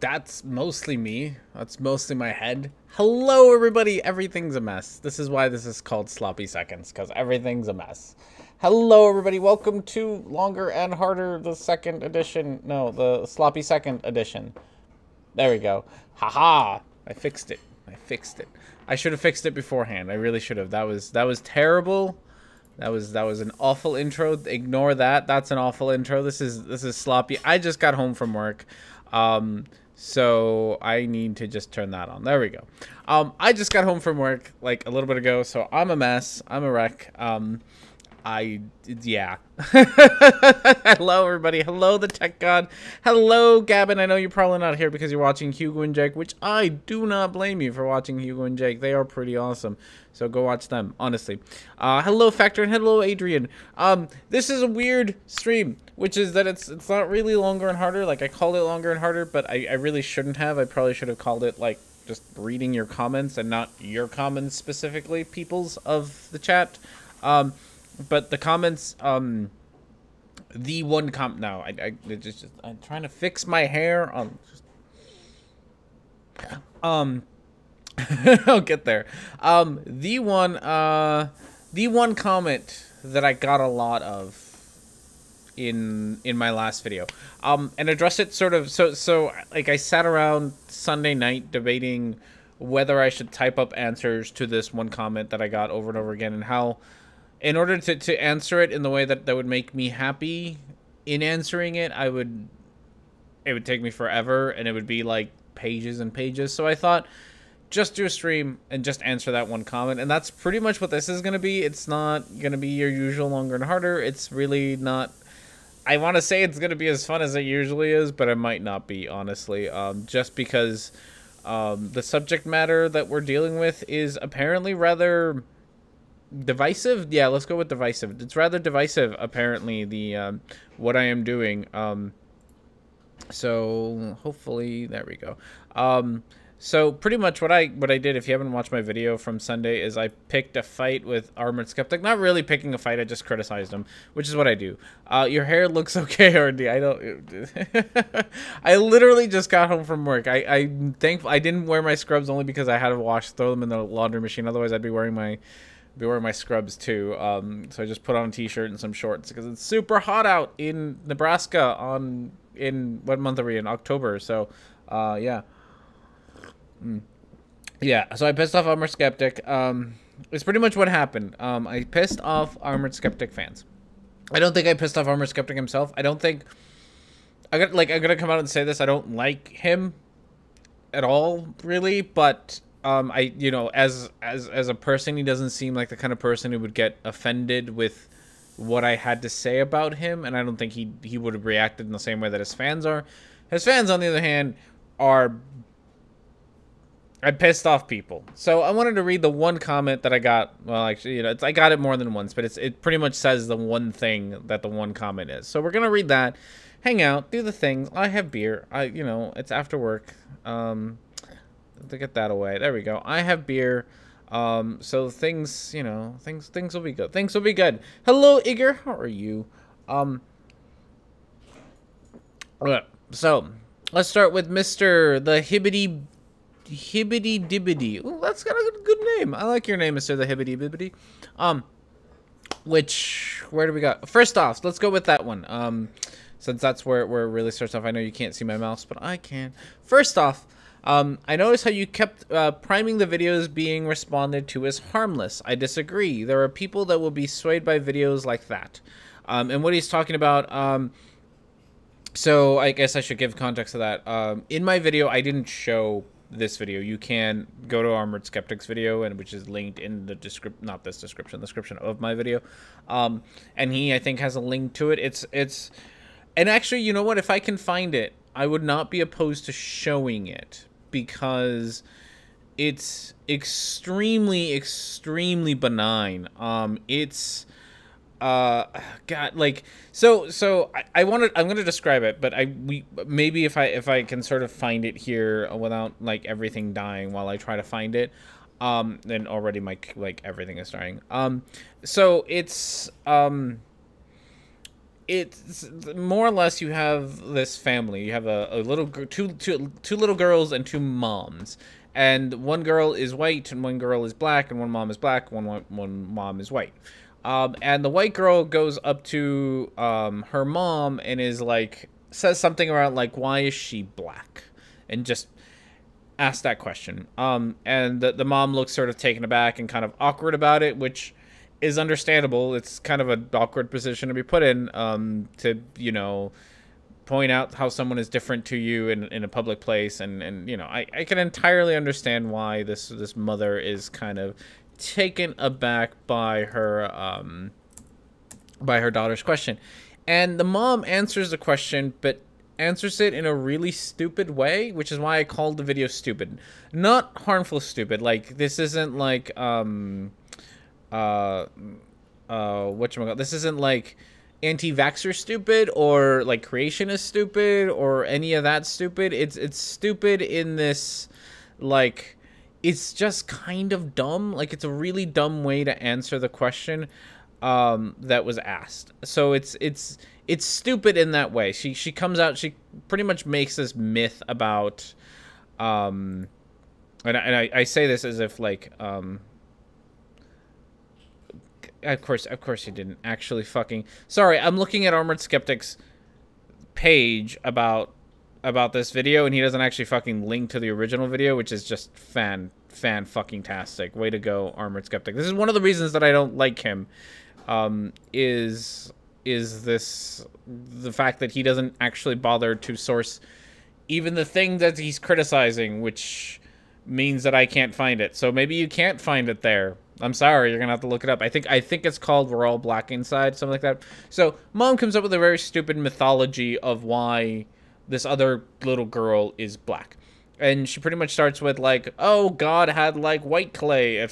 That's mostly me. That's mostly my head. Hello, everybody. Everything's a mess. This is why this is called Sloppy Seconds, because everything's a mess. Hello, everybody. Welcome to Longer and Harder, the second edition. No, the Sloppy Second edition. There we go. Haha. I fixed it. I fixed it. I should have fixed it beforehand. I really should have. That was terrible. That was an awful intro. Ignore that. That's an awful intro. This is sloppy. I just got home from work. So I need to just turn that on. There we go. I just got home from work like a little bit ago, so I'm a mess. I'm a wreck. Yeah. Hello, everybody. Hello, the tech god. Hello, Gavin. I know you're probably not here because you're watching Hugo and Jake, which I do not blame you for watching Hugo and Jake. They are pretty awesome. So go watch them, honestly. Hello, Factor, and hello, Adrian. This is a weird stream, which is that it's not really longer and harder. Like, I called it longer and harder, but I really shouldn't have. I probably should have called it, like, just reading your comments and not your comments specifically, peoples of the chat. But the comments, the one no, I'm trying to fix my hair. I'll get there. The one comment that I got a lot of in my last video, and address it sort of, so like I sat around Sunday night debating whether I should type up answers to this one comment that I got over and over again, and how, in order to answer it in the way that would make me happy in answering it, it would take me forever, and it would be like pages and pages. So I thought, just do a stream and just answer that one comment, and that's pretty much what this is going to be. It's not going to be your usual longer and harder. It's really not. I want to say it's going to be as fun as it usually is, but it might not be, honestly, just because the subject matter that we're dealing with is apparently rather divisive. Yeah, let's go with divisive. It's rather divisive, apparently, the what I am doing. So hopefully there we go. So pretty much what I did, if you haven't watched my video from Sunday, is I picked a fight with Armored Skeptic. Not really picking a fight, I just criticized him, which is what I do. Your hair looks okay, RD. I don't. I literally just got home from work. I'm thankful I didn't wear my scrubs only because I had to throw them in the laundry machine. Otherwise, I'd be wearing my scrubs too. So I just put on a t-shirt and some shorts because it's super hot out in Nebraska in what month are we in? October. So yeah. Yeah, so I pissed off Armored Skeptic. It's pretty much what happened. I pissed off Armored Skeptic fans. I don't think I pissed off Armored Skeptic himself. I don't think I'm gonna come out and say this. I don't like him at all, really, but as a person, he doesn't seem like the kind of person who would get offended with what I had to say about him, and I don't think he would have reacted in the same way that his fans are. His fans, on the other hand, I pissed off people. So I wanted to read the one comment that I got. Well, actually, I got it more than once, but it pretty much says the one thing that the one comment is. So we're gonna read that, hang out, do the things. I have beer. It's after work. To get that away. There we go. I have beer. So things will be good. Things will be good. Hello, Igor. How are you? Okay. So let's start with Mr. the Hibbity Dibbity. Ooh, that's got a good name. I like your name, Mr. the Hibbity Bibbity. Where do we go? First off, let's go with that one. Since that's where it really starts off. I know you can't see my mouse, but I can. First off, I noticed how you kept priming the videos being responded to as harmless. I disagree. There are people that will be swayed by videos like that. And what he's talking about, so I guess I should give context to that. In my video, I didn't show this video. You can go to Armored Skeptic's video, and which is linked in the description, not this description of my video. And he, I think, has a link to it. And actually, you know what? If I can find it, I would not be opposed to showing it, because it's extremely, extremely benign. It's God, like, so I'm gonna describe it, but maybe if I can sort of find it here without like everything dying while I try to find it, then already everything is dying. So it's it's more or less, you have this family. You have a little two little girls and two moms, and one girl is white and one girl is black, and one mom is black, one mom is white. And the white girl goes up to her mom and is like, says something around like, why is she black, and just ask that question. And the mom looks sort of taken aback and kind of awkward about it, which is understandable. It's kind of an awkward position to be put in, to, you know, point out how someone is different to you in a public place. And you know, I can entirely understand why this mother is kind of taken aback by her daughter's question. And the mom answers the question, but answers it in a really stupid way, which is why I called the video stupid. Not harmful stupid. Like, this isn't like whatchamacallit, this isn't like anti-vaxxer stupid or like creationist stupid or any of that stupid. It's stupid in this, like, it's just kind of dumb. Like, it's a really dumb way to answer the question that was asked. So it's stupid in that way. She comes out, she pretty much makes this myth about and I say this as if like of course you didn't actually fucking... Sorry, I'm looking at Armored Skeptic's page about this video, and he doesn't actually fucking link to the original video, which is just fan fucking tastic. Way to go, Armored Skeptic. This is one of the reasons that I don't like him, is this the fact that he doesn't actually bother to source even the thing that he's criticizing, which means that I can't find it. So maybe you can't find it there. I'm sorry, you're gonna have to look it up. I think it's called We're All Black Inside, something like that. So mom comes up with a very stupid mythology of why this other little girl is black. And she pretty much starts with like, oh, God had like white clay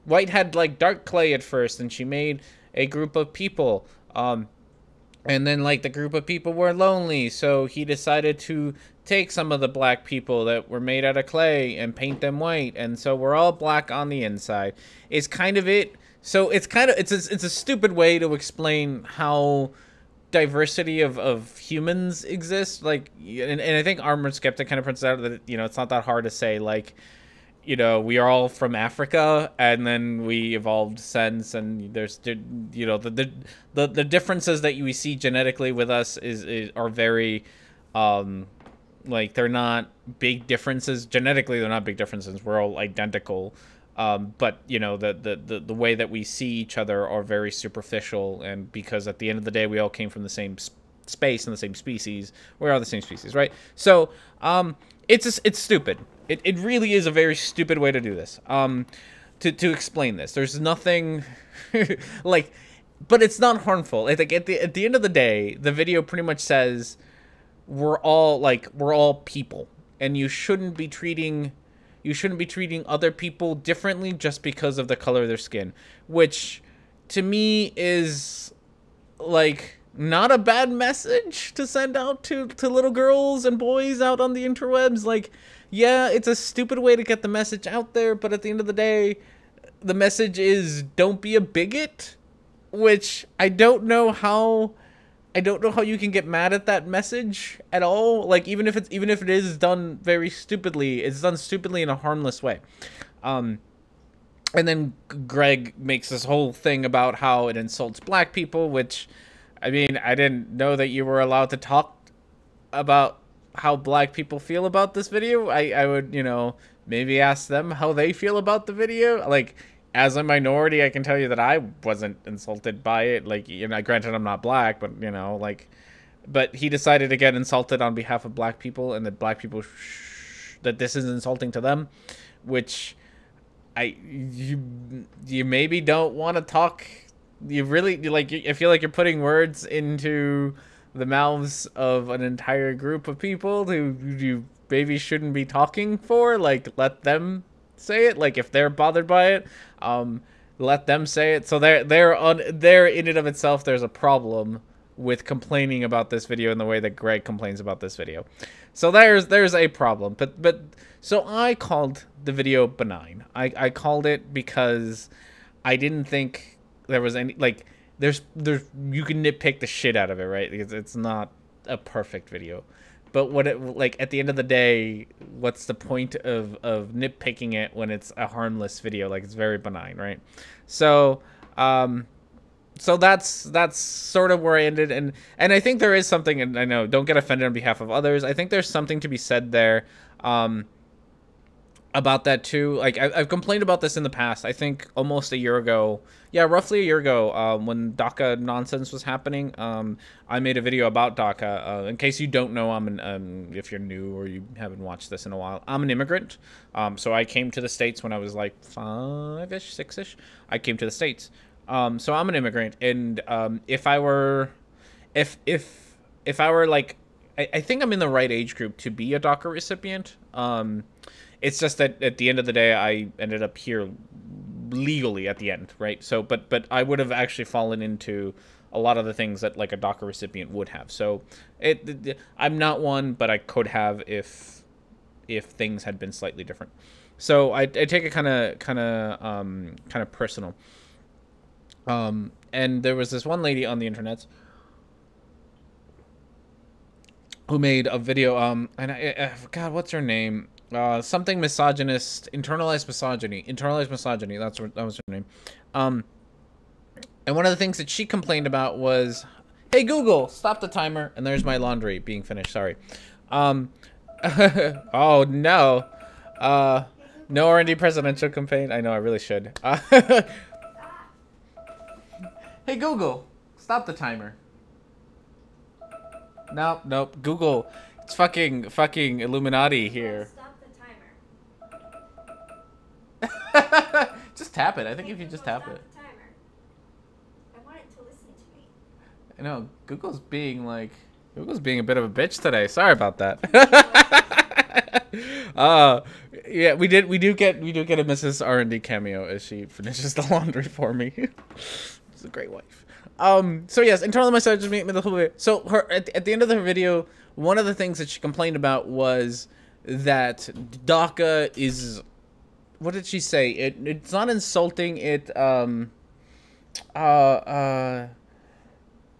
white had like dark clay at first, and she made a group of people. And then like the group of people were lonely, so he decided to take some of the black people that were made out of clay and paint them white, and so we're all black on the inside. Is kind of it. So it's a stupid way to explain how diversity of humans exists. Like, and I think Armored Skeptic kind of points out that, you know, it's not that hard to say, like, you know, we are all from Africa, and then we evolved since, and there's, you know, the differences that we see genetically with us are very, like, they're not big differences. Genetically, they're not big differences. We're all identical. But, you know, the way that we see each other are very superficial, and because at the end of the day, we all came from the same space and the same species. We are the same species, right? So, it's stupid. It really is a very stupid way to do this. To explain this, there's nothing like, but it's not harmful. It's like at the end of the day, the video pretty much says we're all people, and you shouldn't be treating other people differently just because of the color of their skin, which to me is like not a bad message to send out to little girls and boys out on the interwebs. Like, yeah, it's a stupid way to get the message out there, but at the end of the day, the message is don't be a bigot, which I don't know how you can get mad at that message at all. Like, even if it is done very stupidly, it's done stupidly in a harmless way. And then Greg makes this whole thing about how it insults black people, which, I mean, I didn't know that you were allowed to talk about how black people feel about this video. I would, you know, maybe ask them how they feel about the video. Like, as a minority, I can tell you that I wasn't insulted by it. Like, you know, granted, I'm not black, but, you know, like, but he decided to get insulted on behalf of black people, and that black people, that this is insulting to them, which you maybe don't want to talk. You really, like, I feel like you're putting words into the mouths of an entire group of people who you maybe shouldn't be talking for. Like, let them say it. Like, if they're bothered by it, let them say it. So they're in and of itself, there's a problem with complaining about this video in the way that Greg complains about this video. So there's a problem. But so I called the video benign. I called it because I didn't think there was any, like, there's you can nitpick the shit out of it, right? Because it's not a perfect video. But what it, like, at the end of the day, what's the point of nitpicking it when it's a harmless video? Like, it's very benign, right? So so that's sort of where I ended, and I think there is something, and I know, don't get offended on behalf of others. I think there's something to be said there about that too. Like, I've complained about this in the past. I think almost a year ago, yeah, roughly a year ago, when DACA nonsense was happening, I made a video about DACA. In case you don't know, if you're new or you haven't watched this in a while, I'm an immigrant. So I came to the States when I was like 5-ish, 6-ish. I came to the States. So I'm an immigrant, and if I were like, I think I'm in the right age group to be a DACA recipient. It's just that at the end of the day, I ended up here legally at the end, right? So, but I would have actually fallen into a lot of the things that like a DACA recipient would have. So I'm not one, but I could have if things had been slightly different. So I take it kind of personal. And there was this one lady on the internet who made a video, and I God, what's her name? Something misogynist, internalized misogyny, that was her name. And one of the things that she complained about was, hey Google, stop the timer. And there's my laundry being finished, sorry. Oh no. No R&D presidential campaign. I know, I really should. Hey Google, stop the timer. Nope, Google. It's fucking Illuminati here. Stop the timer. Just tap it. I think if you just tap it. Stop the timer. I want it to listen to me. I know, Google's being a bit of a bitch today. Sorry about that. Yeah, we do get a Mrs. R&D cameo as she finishes the laundry for me. She's a great wife. So yes, internal misogyny. So her at the end of the video, one of the things that she complained about was that DACA is, what did she say? It's not insulting.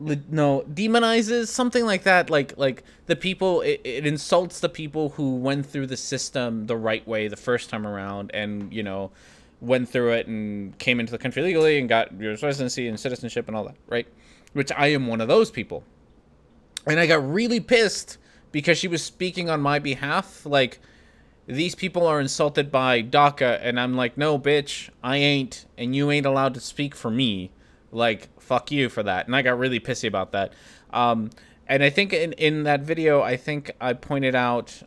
No, demonizes, something like that. Like the people, it insults the people who went through the system the right way the first time around, and you know, went through it and came into the country legally and got your residency and citizenship and all that, right? Which I am one of those people. And I got really pissed because she was speaking on my behalf. Like, these people are insulted by DACA, and I'm like, no, bitch, I ain't, and you ain't allowed to speak for me. Like, fuck you for that. And I got really pissy about that. And I think in that video, I think I pointed out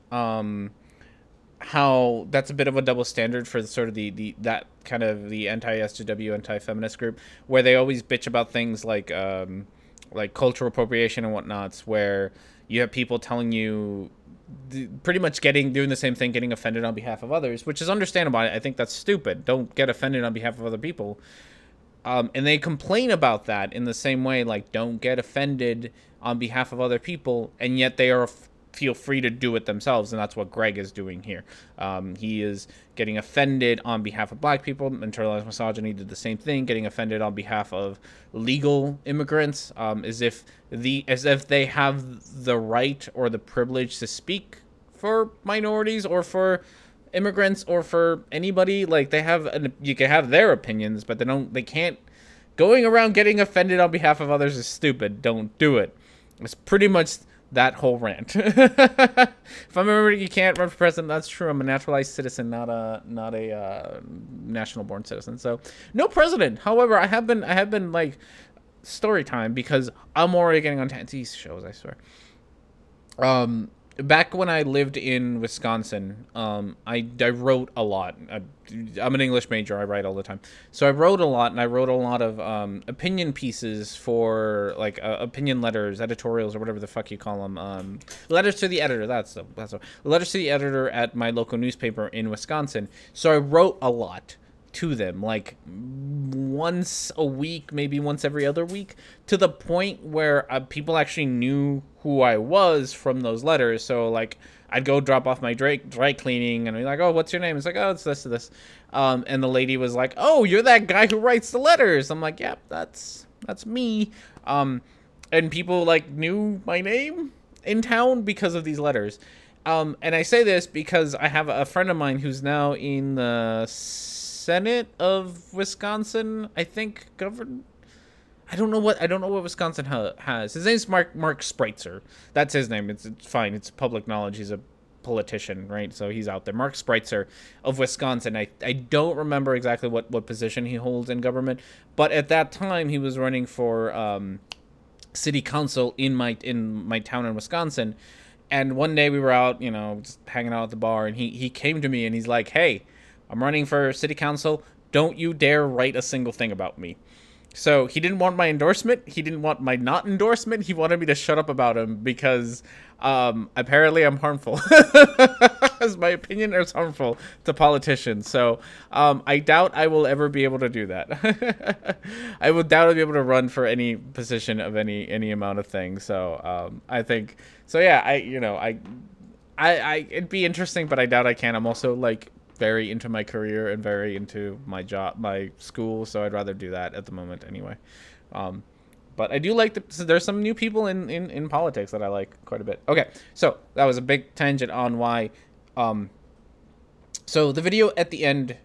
how that's a bit of a double standard for sort of that kind of the anti-SJW, anti-feminist group, where they always bitch about things like cultural appropriation and whatnots, where you have people telling you pretty much doing the same thing, getting offended on behalf of others, which is understandable. I think that's stupid. Don't get offended on behalf of other people. And they complain about that in the same way, like, don't get offended on behalf of other people, and yet they feel free to do it themselves, and that's what Greg is doing here. He is getting offended on behalf of black people. Internalized misogyny did the same thing, getting offended on behalf of legal immigrants, as if they have the right or the privilege to speak for minorities or for immigrants or for anybody. Like, you can have their opinions, but they can't. Going around getting offended on behalf of others is stupid. Don't do it. It's pretty much that whole rant. If I'm remembering, you can't run for president. That's true. I'm a naturalized citizen, not a national born citizen. So no president. However, I have been like, story time, because I'm already getting on these shows, I swear. Back when I lived in Wisconsin, I wrote a lot. I'm an English major. I write all the time. So I wrote a lot, and I wrote a lot of opinion pieces for, like, opinion letters, editorials, or whatever the fuck you call them. Letters to the editor. That's letters to the editor at my local newspaper in Wisconsin. So I wrote a lot to them, like once a week, maybe once every other week, to the point where people actually knew who I was from those letters. So, like, I'd go drop off my dry cleaning, and I'd be like, oh, what's your name? It's like, oh, it's this. And the lady was like, oh, you're that guy who writes the letters. I'm like, yep, that's That's me. And people like knew my name in town because of these letters. And I say this because I have a friend of mine who's now in the Senate of Wisconsin. I think I don't know what Wisconsin has. His name's Mark Spreitzer. That's his name. It's fine. It's public knowledge. He's a politician, right? So he's out there. Mark Spreitzer of Wisconsin. I don't remember exactly what position he holds in government, but at that time he was running for city council in my town in Wisconsin. And one day we were out, just hanging out at the bar, and he came to me and he's like, "Hey, I'm running for city council. Don't you dare write a single thing about me." So he didn't want my endorsement. He didn't want my not endorsement. He wanted me to shut up about him because apparently I'm harmful. As my opinion is harmful to politicians. So I doubt I will ever be able to do that. I will doubt I'll be able to run for any position of any amount of things. So I think so. Yeah, I it'd be interesting, but I doubt I can. I'm also like very into my career and very into my job, my school, so I'd rather do that at the moment anyway. But I do like so there's some new people in politics that I like quite a bit. Okay, so that was a big tangent on why. So the video at the end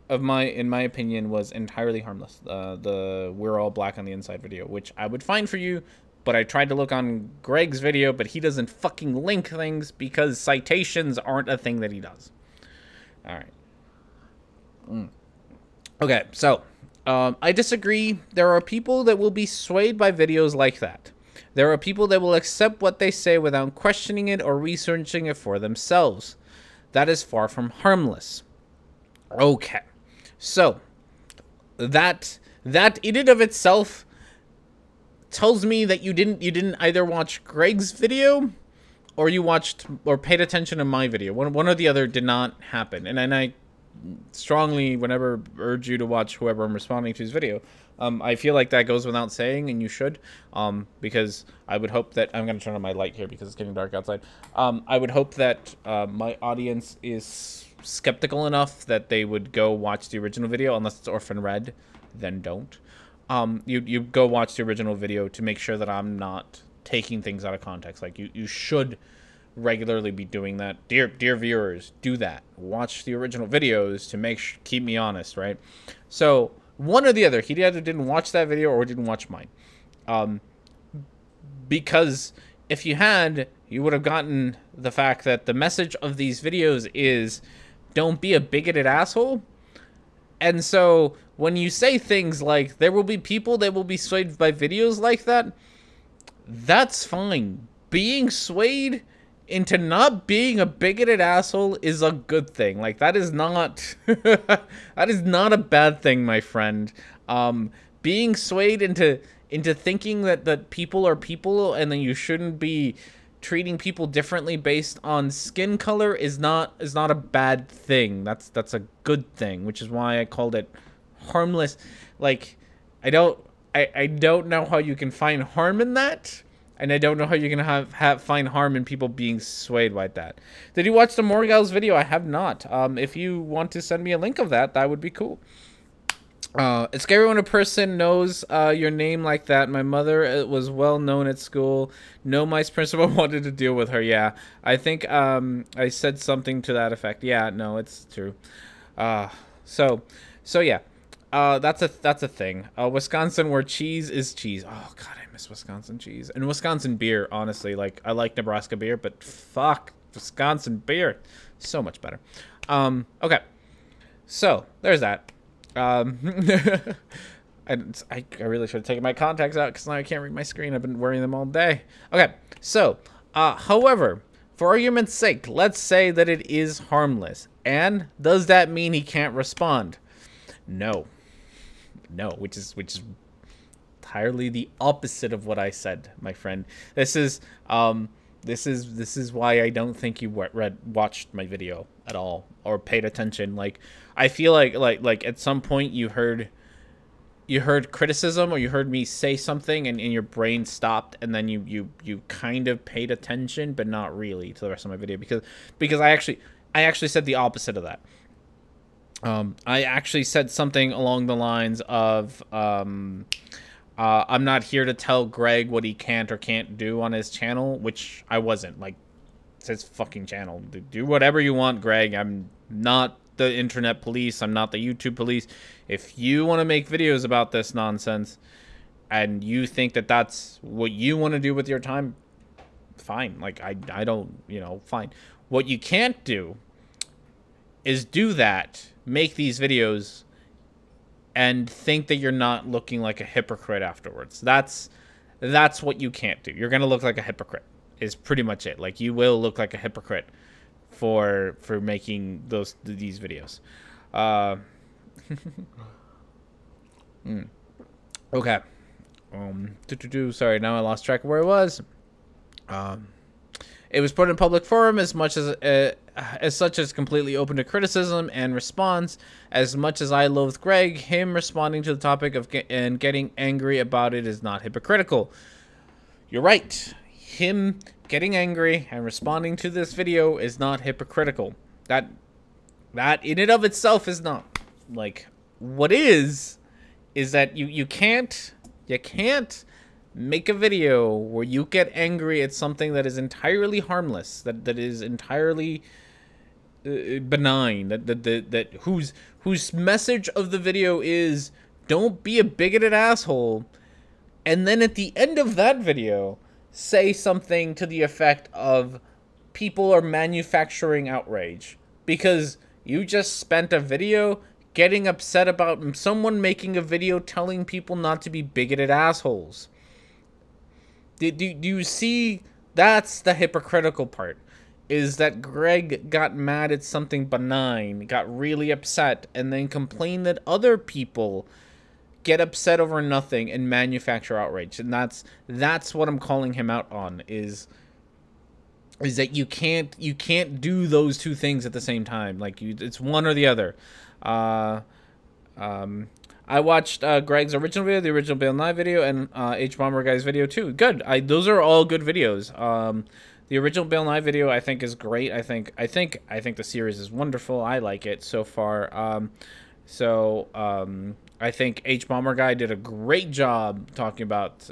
of in my opinion, was entirely harmless. The "we're all black on the inside" video, which I would find for you. But I tried to look on Greg's video, but he doesn't fucking link things because citations aren't a thing that he does. All right. Okay, so I disagree. There are people that will be swayed by videos like that. There are people that will accept what they say without questioning it or researching it for themselves. That is far from harmless. Okay, so that in and of itself tells me that you didn't either watch Greg's video or you watched or paid attention to my video. One or the other did not happen. And I strongly, whenever, urge you to watch whoever I'm responding to's video. I feel like that goes without saying, and you should, because I would hope that... I'm going to turn on my light here because it's getting dark outside. I would hope that my audience is skeptical enough that they would go watch the original video, unless it's Orphan Red, then don't. You go watch the original video to make sure that I'm not taking things out of context. Like you should regularly be doing that. Dear viewers, do that. Watch the original videos to keep me honest, right? So one or the other, he either didn't watch that video or didn't watch mine. Because if you had, you would have gotten the fact that the message of these videos is don't be a bigoted asshole. And so when you say things like there will be people that will be swayed by videos like that, that's fine. Being swayed into not being a bigoted asshole is a good thing. Like, that is not that is not a bad thing, my friend. Being swayed into thinking that people are people and that you shouldn't be treating people differently based on skin color is not a bad thing. That's a good thing, which is why I called it harmless. Like, I don't know how you can find harm in that, and I don't know how you can find harm in people being swayed by that. Did you watch the Morgals video? I have not. If you want to send me a link of that would be cool. It's scary when a person knows your name like that. My mother was well known at school. No vice principal wanted to deal with her. Yeah, I think I said something to that effect. Yeah, no, it's true. So yeah, that's a thing. Wisconsin, where cheese is cheese. Oh God, I miss Wisconsin cheese and Wisconsin beer. Honestly, like, I like Nebraska beer, but fuck Wisconsin beer, so much better. Okay, so there's that. I really should have taken my contacts out because now I can't read my screen. I've been wearing them all day. Okay, so however, for argument's sake, let's say that it is harmless. And does that mean he can't respond? No, which is entirely the opposite of what I said, my friend. This is why I don't think you watched my video at all or paid attention. Like, I feel like at some point you heard criticism, or you heard me say something and your brain stopped, and then you kind of paid attention, but not really, to the rest of my video, because I actually said the opposite of that. I actually said something along the lines of I'm not here to tell Greg what he can't or can't do on his channel, which I wasn't. Like, it's his fucking channel. Do whatever you want, Greg. I'm not the internet police. I'm not the YouTube police. If you want to make videos about this nonsense and you think that that's what you want to do with your time, fine. Like, I don't, fine. What you can't do is do that, make these videos, and think that you're not looking like a hypocrite afterwards. That's what you can't do. You're gonna look like a hypocrite, is pretty much it. Like, you will look like a hypocrite for making these videos. Okay. Sorry, now I lost track of where I was. It was put in public forum as such as completely open to criticism and response. As much as I loathe Greg, him responding to the topic and getting angry about it is not hypocritical. You're right. Him getting angry and responding to this video is not hypocritical. That in and of itself is not. Like, what is that you can't make a video where you get angry at something that is entirely harmless, that is entirely benign, that whose message of the video is don't be a bigoted asshole, and then at the end of that video say something to the effect of people are manufacturing outrage because you just spent a video getting upset about someone making a video telling people not to be bigoted assholes. Do you see? That's the hypocritical part, is that Greg got mad at something benign, got really upset, and then complained that other people get upset over nothing and manufacture outrage. And that's what I'm calling him out on, is that you can't do those two things at the same time. Like, it's one or the other. I watched Greg's original video, the original Bill Nye video, and H-Bomber Guy's video too. Good. Those are all good videos. The original Bill Nye video I think is great. I think the series is wonderful. I like it so far. I think H-Bomber Guy did a great job talking about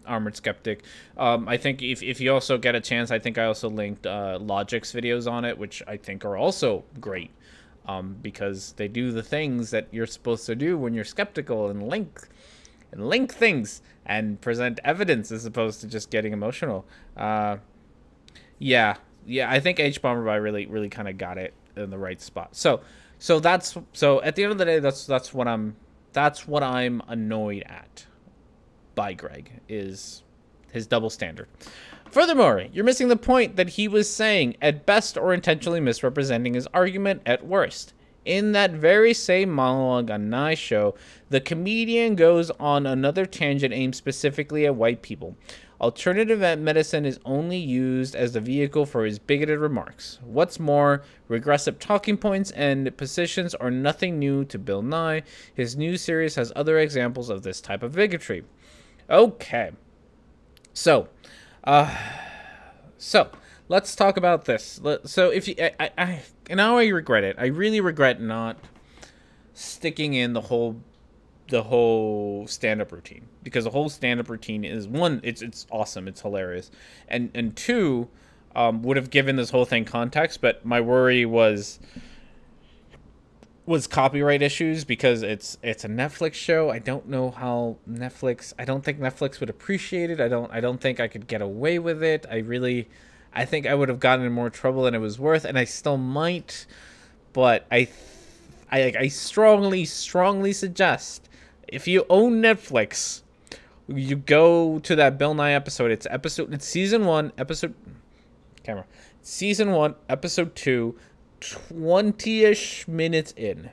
Armored Skeptic. I think if you also get a chance, I think I also linked Logic's videos on it, which I think are also great. Because they do the things that you're supposed to do when you're skeptical, and link things and present evidence as opposed to just getting emotional. Yeah, I think H-Bomber By really kind of got it in the right spot. So at the end of the day, that's what I'm annoyed at by Greg, is his double standard. Furthermore, you're missing the point that he was saying, at best, or intentionally misrepresenting his argument at worst. In that very same monologue on Nye's show, the comedian goes on another tangent aimed specifically at white people. Alternative medicine is only used as the vehicle for his bigoted remarks. What's more, regressive talking points and positions are nothing new to Bill Nye. His new series has other examples of this type of bigotry. Okay. So let's talk about this. So if you, now I regret it. I really regret not sticking in the whole stand-up routine, because the whole stand-up routine is, one, it's awesome, it's hilarious, and two, would have given this whole thing context. But my worry was copyright issues, because it's a Netflix show. I don't know how I don't think Netflix would appreciate it. I don't think I could get away with it. I think I would have gotten in more trouble than it was worth, and I still might. But I strongly suggest, if you own Netflix, you go to that Bill Nye episode. It's season 1, season 1, episode 2. 20-ish minutes in,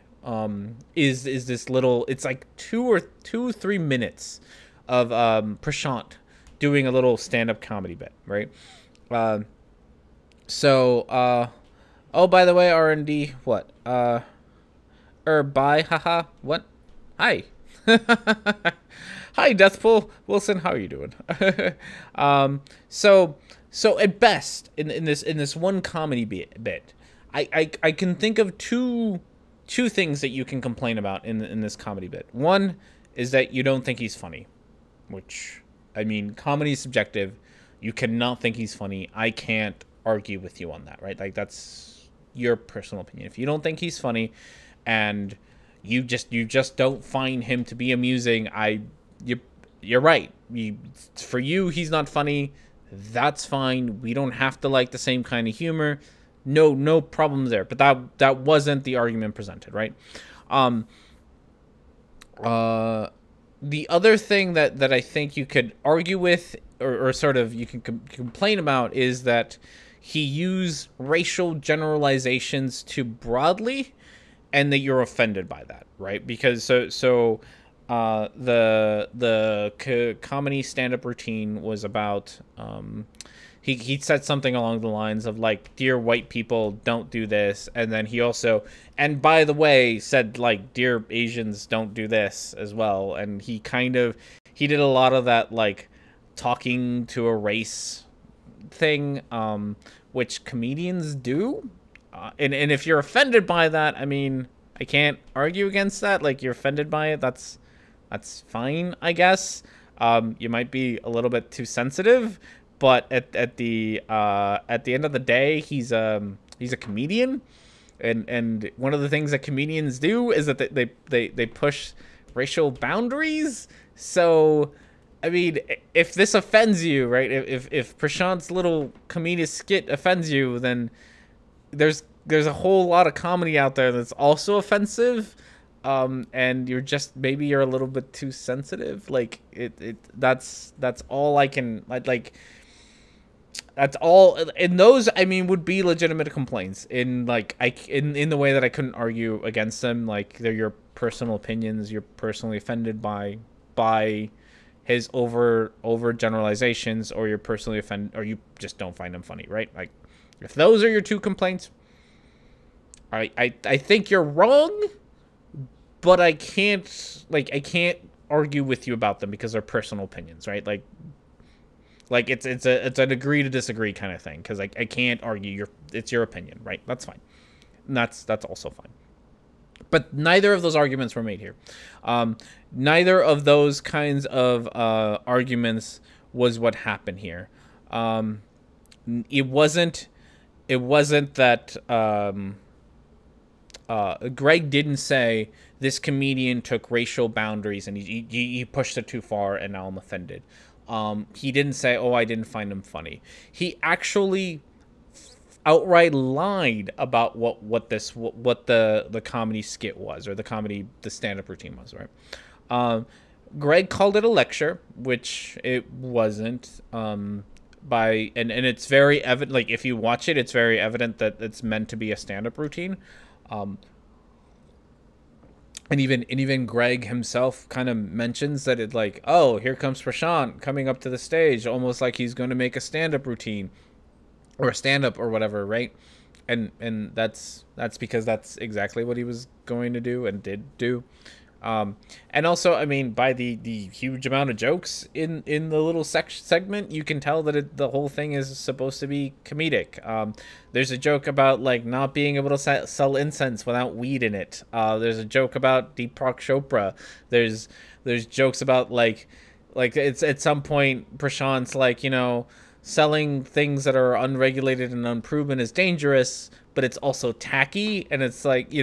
is this little, it's like 2 or 3 minutes of Prashant doing a little stand-up comedy bit, right? Oh, by the way, R&D, what? Bye, haha, what? Hi. Hi, Deathpool Wilson, how are you doing? So at best, in this one comedy bit, I can think of two things that you can complain about in this comedy bit. One is that you don't think he's funny, which, I mean, comedy is subjective. You cannot think he's funny. I can't argue with you on that, right? Like, that's your personal opinion. If you don't think he's funny and you just don't find him to be amusing, you're right. For you, he's not funny. That's fine. We don't have to like the same kind of humor. No problems there. But that wasn't the argument presented, right? The other thing that I think you could argue with, or sort of you can complain about, is that he used racial generalizations too broadly, and that you're offended by that, right? Because the comedy stand-up routine was about he said something along the lines of like, dear white people, don't do this, and then he also, and by the way, said like, dear Asians, don't do this as well. And he did a lot of that like talking to a race thing, which comedians do, and if you're offended by that, I mean, I can't argue against that. Like, you're offended by it, that's fine, I guess. You might be a little bit too sensitive, but at the end of the day, he's a comedian, and one of the things that comedians do is that they push racial boundaries. So, I mean, if this offends you, right? If Prashant's little comedic skit offends you, then there's a whole lot of comedy out there that's also offensive. And maybe you're a little bit too sensitive. Like, that's all I can, like, that's all. And those, I mean, would be legitimate complaints in like, in the way that I couldn't argue against them. Like, they're your personal opinions. You're personally offended by his over generalizations, or you're personally offended, or you just don't find him funny, right? Like, if those are your two complaints, I think you're wrong, but I can't argue with you about them because they're personal opinions, right? Like it's an agree to disagree kind of thing, because I can't argue it's your opinion, right? That's fine. And that's also fine. But neither of those arguments were made here. Neither of those kinds of arguments was what happened here. It wasn't that Greg didn't say this comedian took racial boundaries and he pushed it too far and now I'm offended. He didn't say, oh, I didn't find him funny. He actually outright lied about what the comedy skit was, or the stand-up routine was, right? Greg called it a lecture, which it wasn't. And it's very evident, like, if you watch it, it's very evident that it's meant to be a stand-up routine. And even Greg himself kind of mentions that it, like, oh, here comes Prashant coming up to the stage, almost like he's going to make a stand-up routine or a stand-up or whatever, right? And that's because that's exactly what he was going to do and did do. And also, I mean, by the huge amount of jokes in the little segment, you can tell that the whole thing is supposed to be comedic. There's a joke about, like, not being able to sell incense without weed in it. There's a joke about Deepak Chopra. There's jokes about, like it's at some point Prashant's like, selling things that are unregulated and unproven is dangerous, but it's also tacky, and it's like,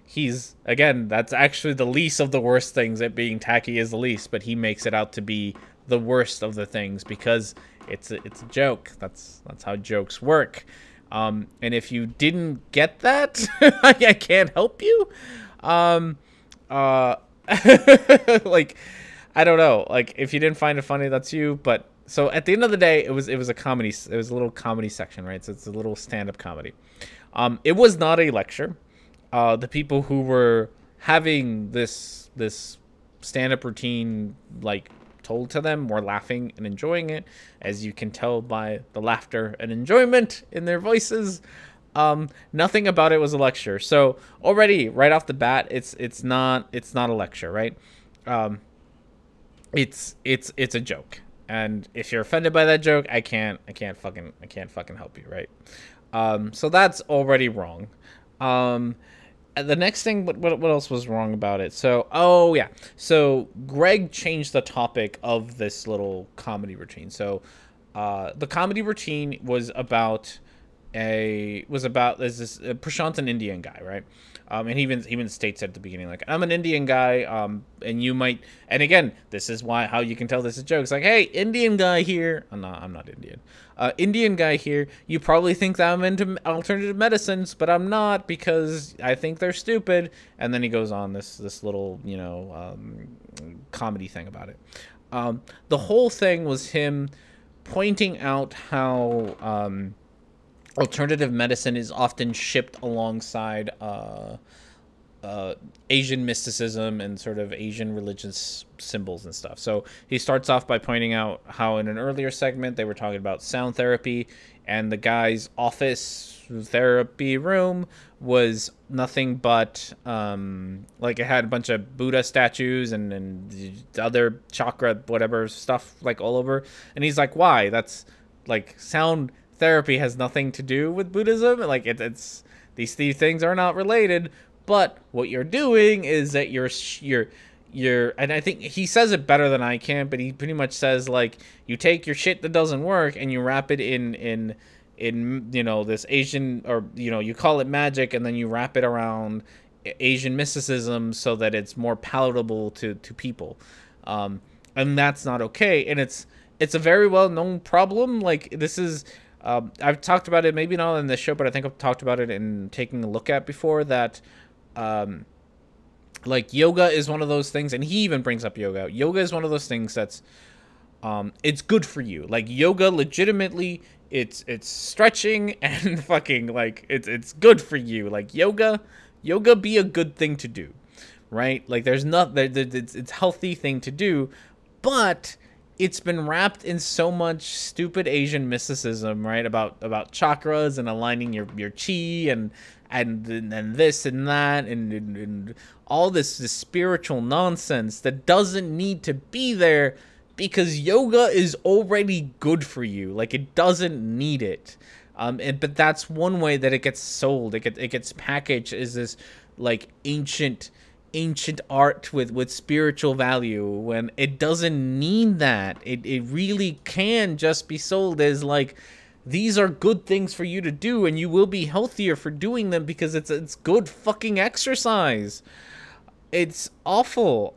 he's, again, that's actually the least of the worst things. It being tacky is the least, but he makes it out to be the worst of the things because it's a joke. That's how jokes work. And if you didn't get that, I can't help you. Like, I don't know. Like, if you didn't find it funny, that's you. But so at the end of the day, it was a comedy. It was a little comedy section, right? So it's a little stand-up comedy. It was not a lecture. The people who were having this stand-up routine, like, told to them, were laughing and enjoying it, as you can tell by the laughter and enjoyment in their voices. Nothing about it was a lecture. So already, right off the bat, it's not a lecture, right? It's a joke, and if you're offended by that joke, I can't fucking help you, right? So that's already wrong. The next thing, what else was wrong about it? So, oh yeah, so Greg changed the topic of this little comedy routine. So, the comedy routine was about there's this Prashant's an Indian guy, right? And he even states at the beginning, like, I'm an Indian guy, and you might, and again, this is why how you can tell this is jokes, like, hey, Indian guy here, I'm not Indian, Indian guy here, you probably think that I'm into alternative medicines, but I'm not, because I think they're stupid, and then he goes on this little, comedy thing about it. The whole thing was him pointing out how alternative medicine is often shipped alongside Asian mysticism and sort of Asian religious symbols and stuff. So he starts off by pointing out how in an earlier segment they were talking about sound therapy, and the guy's office therapy room was nothing but like it had a bunch of Buddha statues and other chakra whatever stuff like all over, and he's like, why? That's like sound therapy has nothing to do with Buddhism. Like it's these things are not related. But what you're doing is that you're, and I think he says it better than I can. But he pretty much says, like, you take your shit that doesn't work and you wrap it in this Asian, or you call it magic, and then you wrap it around Asian mysticism so that it's more palatable to people, and that's not okay. And it's a very well known problem. Like this is. I've talked about it, maybe not in this show, but I think I've talked about it in Taking a Look At before, that like yoga is one of those things, and he even brings up yoga. Yoga is one of those things that's it's good for you. Like yoga legitimately, it's stretching and fucking like it's good for you. Like yoga be a good thing to do, right? Like there's not it's healthy thing to do, but it's been wrapped in so much stupid Asian mysticism, right? About chakras and aligning your chi and this and that and all this spiritual nonsense that doesn't need to be there, because yoga is already good for you. Like it doesn't need it. But that's one way that it gets sold. It gets packaged as this like ancient art with spiritual value, when it doesn't need that. It really can just be sold as like, these are good things for you to do and you will be healthier for doing them because it's good fucking exercise. It's awful.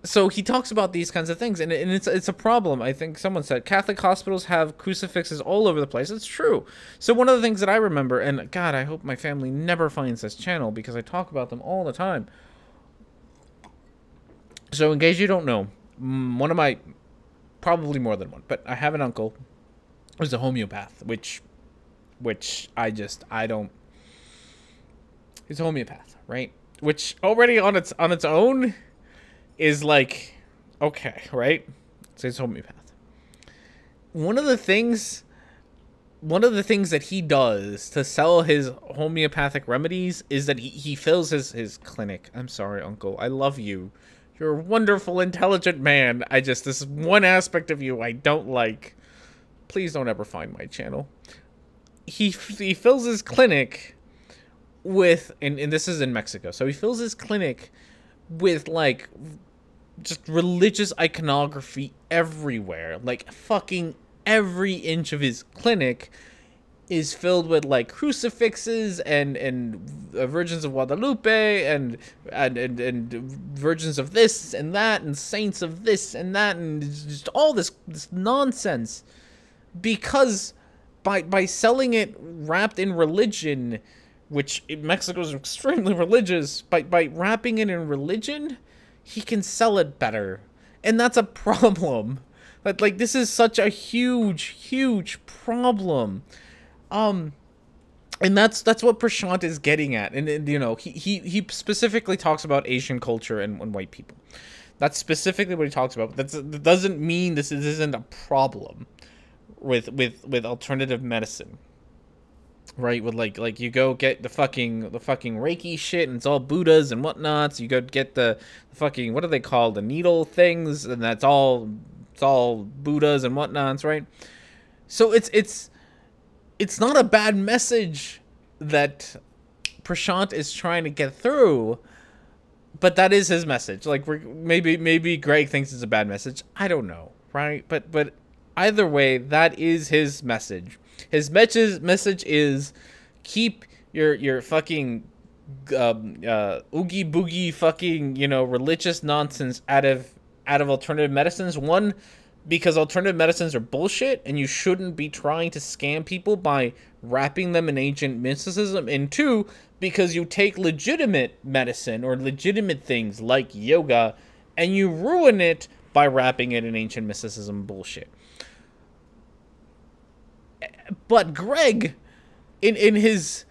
So he talks about these kinds of things, and it's a problem. I think someone said Catholic hospitals have crucifixes all over the place. It's true. So one of the things that I remember, and God, I hope my family never finds this channel because I talk about them all the time. So in case you don't know, one of my, probably more than one, but I have an uncle who's a homeopath, which I don't. He's a homeopath, right? Which already on its own is like, okay, right? So he's a homeopath. One of the things that he does to sell his homeopathic remedies is that he fills his clinic. I'm sorry, Uncle. I love you. You're a wonderful, intelligent man. This one aspect of you I don't like. Please don't ever find my channel. He fills his clinic with, and this is in Mexico, so he fills his clinic with, like, just religious iconography everywhere. Like, fucking every inch of his clinic is filled with, like, crucifixes and Virgins of Guadalupe and virgins of this and that and saints of this and that and just all this nonsense, because by selling it wrapped in religion, which Mexico is extremely religious, by wrapping it in religion, he can sell it better. And that's a problem. But like, this is such a huge problem. And that's what Prashant is getting at. And you know, he specifically talks about Asian culture and white people. That's specifically what he talks about. That doesn't mean this isn't a problem with alternative medicine. Right, with like you go get the fucking Reiki shit and it's all Buddhas and whatnots. You go get the fucking, what are they called, the needle things, and it's all Buddhas and whatnots, right? So it's not a bad message that Prashant is trying to get through, but that is his message. Like, maybe Greg thinks it's a bad message. I don't know, right? But either way, that is his message. His message is keep your fucking oogie boogie fucking religious nonsense out of alternative medicines. One, because alternative medicines are bullshit and you shouldn't be trying to scam people by wrapping them in ancient mysticism. And two, because you take legitimate medicine or legitimate things like yoga and you ruin it by wrapping it in ancient mysticism bullshit. But Greg, in his,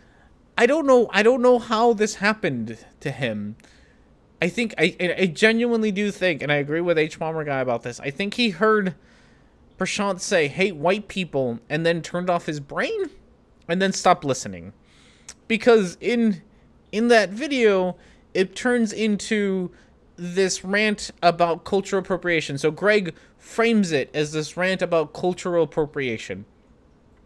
I don't know how this happened to him. I think I genuinely do think, and I agree with H Bomber Guy about this, I think he heard Prashant say hate white people and then turned off his brain and then stopped listening. Because in that video, it turns into this rant about cultural appropriation. So Greg frames it as this rant about cultural appropriation,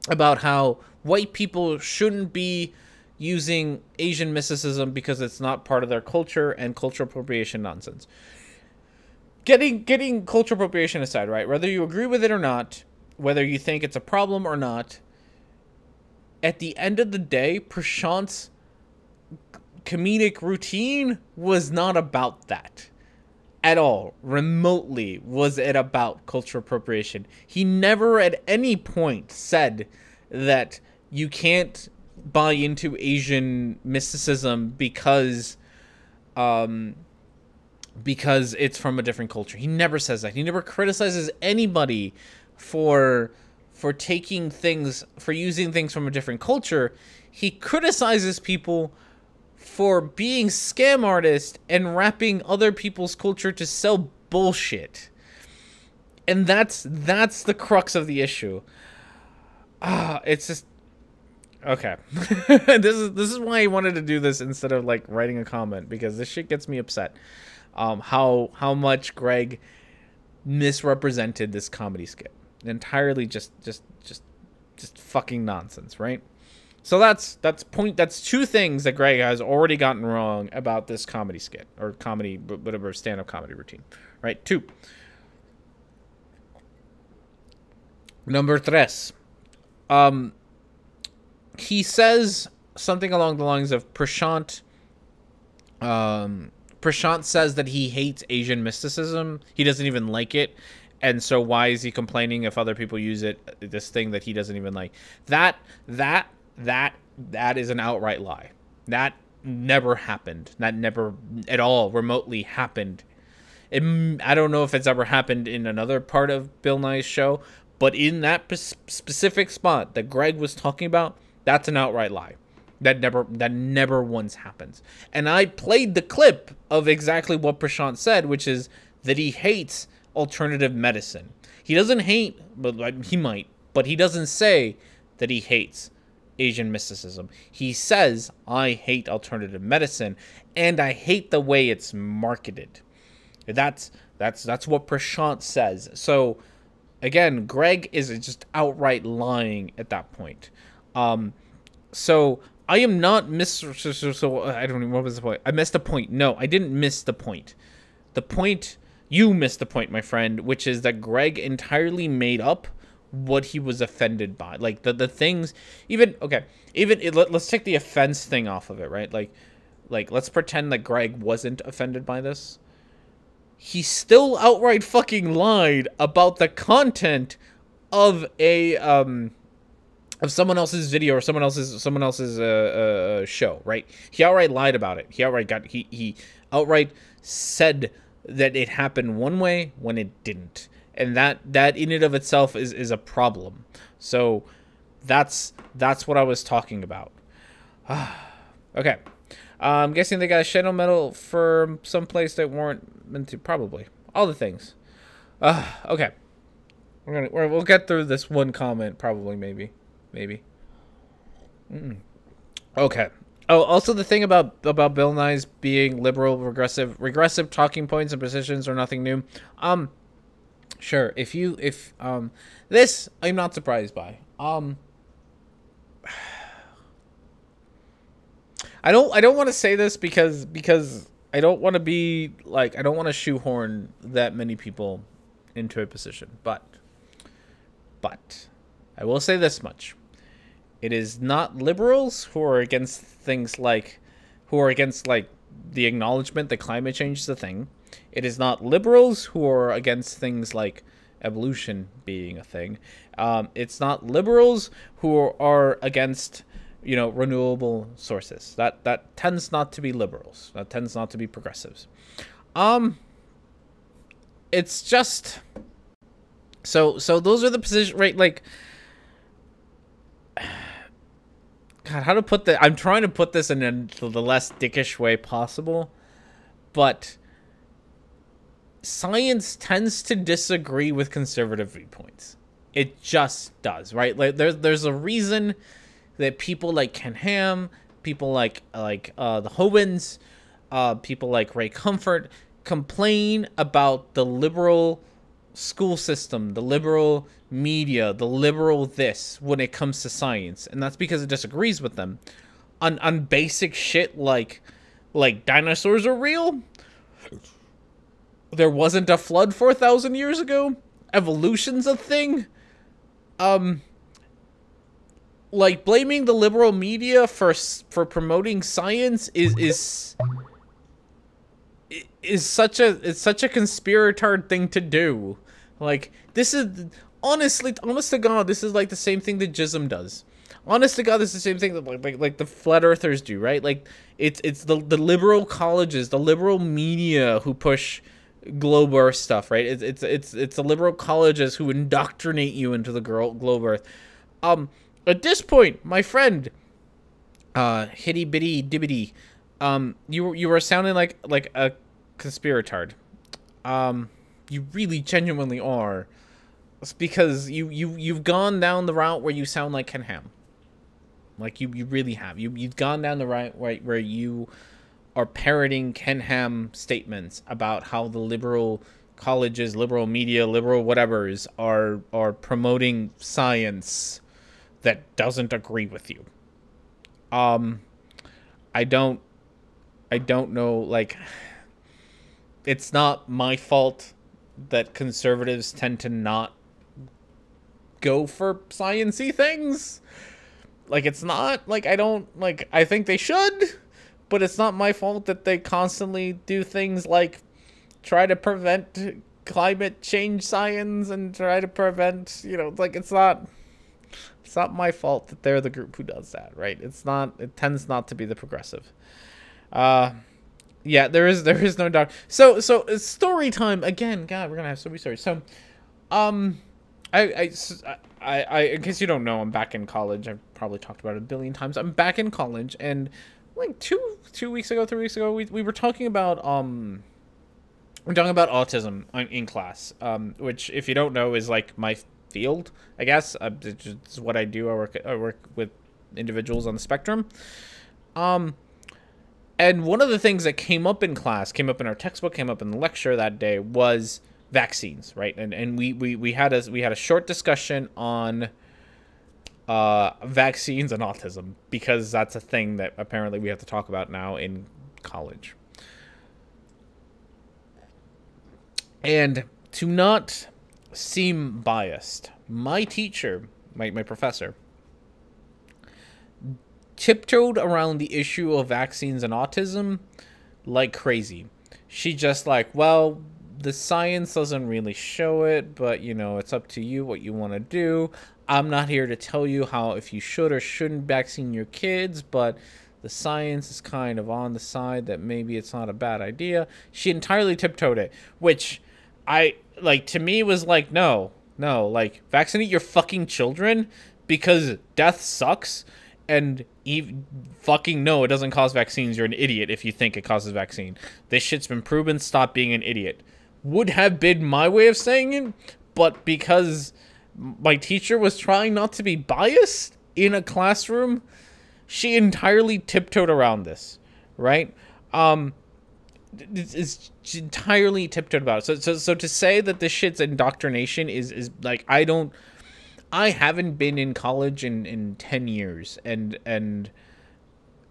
about how white people shouldn't be using Asian mysticism because it's not part of their culture, and cultural appropriation nonsense. Getting cultural appropriation aside, right? Whether you agree with it or not, whether you think it's a problem or not, at the end of the day, Prashant's comedic routine was not about that at all. Remotely was it about cultural appropriation. He never at any point said that you can't buy into Asian mysticism because it's from a different culture. He never says that. He never criticizes anybody for taking things, for using things from a different culture. He criticizes people for being scam artists and wrapping other people's culture to sell bullshit. And that's the crux of the issue. It's just okay. This is why I wanted to do this instead of like writing a comment, because this shit gets me upset. How much Greg misrepresented this comedy skit. Entirely just fucking nonsense, right? So that's two things that Greg has already gotten wrong about this comedy skit, or comedy, whatever, stand-up comedy routine, right? 2. Number 3. He says something along the lines of Prashant says that he hates Asian mysticism. He doesn't even like it. And so why is he complaining if other people use it, this thing that he doesn't even like? That is an outright lie. That never happened. That never at all remotely happened. I don't know if it's ever happened in another part of Bill Nye's show, but in that specific spot that Greg was talking about, that's an outright lie. That never once happens. And I played the clip of exactly what Prashant said, which is that he hates alternative medicine. He doesn't hate, but he might, but he doesn't say that he hates Asian mysticism. He says, I hate alternative medicine, and I hate the way it's marketed. That's what Prashant says. So again, Greg is just outright lying at that point. So I am not so I don't even, what was the point? I missed the point. No, I didn't miss the point. You missed the point, my friend, which is that Greg entirely made up what he was offended by. Like the things, let's take the offense thing off of it, right? Like let's pretend that Greg wasn't offended by this. He still outright fucking lied about the content of a of someone else's video or someone else's show, right? He outright lied about it. He outright said that it happened one way when it didn't, and that in and of itself is a problem. So that's what I was talking about. Okay, I'm guessing they got a shadow metal for some place that weren't meant to. Probably all the things. Okay, we'll get through this one comment. Probably, maybe. Okay. Oh, also the thing about Bill Nye's being liberal, regressive talking points and positions are nothing new. Sure. If this I'm not surprised by. I don't want to say this because I don't want to be like, I don't want to shoehorn that many people into a position, but I will say this much. It is not liberals who are against things like, who are against like the acknowledgement that climate change is a thing. It is not liberals who are against things like evolution being a thing. It's not liberals who are against, you know, renewable sources. That tends not to be liberals. That tends not to be progressives. It's just so those are the positions, right? Like, God, how to put that? I'm trying to put this in the less dickish way possible, but science tends to disagree with conservative viewpoints. It just does, right? Like, there's a reason that people like Ken Ham, people like the Howans, people like Ray Comfort complain about the liberal school system, the liberal media, the liberal this when it comes to science, and that's because it disagrees with them on basic shit like dinosaurs are real. There wasn't a flood 4,000 years ago. Evolution's a thing. Like, blaming the liberal media for promoting science is such a conspiratard thing to do. Like, this is honest to God, this is like the same thing that Jism does. Honest to God, this is the same thing that like the flat earthers do, right? Like, it's the liberal colleges, the liberal media who push globe earth stuff, right? It's the liberal colleges who indoctrinate you into the globe earth. At this point, my friend, hitty bitty dibbity, you were sounding like a conspiratard. You really genuinely are. It's because you've gone down the route where you sound like Ken Ham. Like, you really have. You've gone down the right where you are parroting Ken Ham statements about how the liberal colleges, liberal media, liberal whatevers are promoting science that doesn't agree with you. I don't know, like, it's not my fault that conservatives tend to not go for science-y things. Like, it's not, like, I think they should, but it's not my fault that they constantly do things like try to prevent climate change science and try to prevent, you know, like, it's not my fault that they're the group who does that, right? It tends not to be the progressive. Yeah, there is no doubt. So it's story time again. God, we're gonna have so many stories. So, I in case you don't know, I'm back in college. I've probably talked about it a billion times. I'm back in college, and like 3 weeks ago, we were talking about autism in class. Which, if you don't know, is like my field, I guess. It's what I do. I work with individuals on the spectrum. And one of the things that came up in class, came up in our textbook, came up in the lecture that day, was vaccines, right? And we had a short discussion on vaccines and autism, because that's a thing that apparently we have to talk about now in college. And to not seem biased, my teacher, my professor, tiptoed around the issue of vaccines and autism like crazy. She just like, well, the science doesn't really show it, but, you know, it's up to you what you want to do. I'm not here to tell you how, if you should or shouldn't vaccine your kids, but the science is kind of on the side that maybe it's not a bad idea. She entirely tiptoed it, which to me was like, no, like, vaccinate your fucking children because death sucks. And fucking no, it doesn't cause vaccines. You're an idiot if you think it causes vaccine. This shit's been proven. Stop being an idiot. Would have been my way of saying it, but because my teacher was trying not to be biased in a classroom, she entirely tiptoed around this, right? It's entirely tiptoed about it. So to say that this shit's indoctrination is like, I haven't been in college in 10 years, and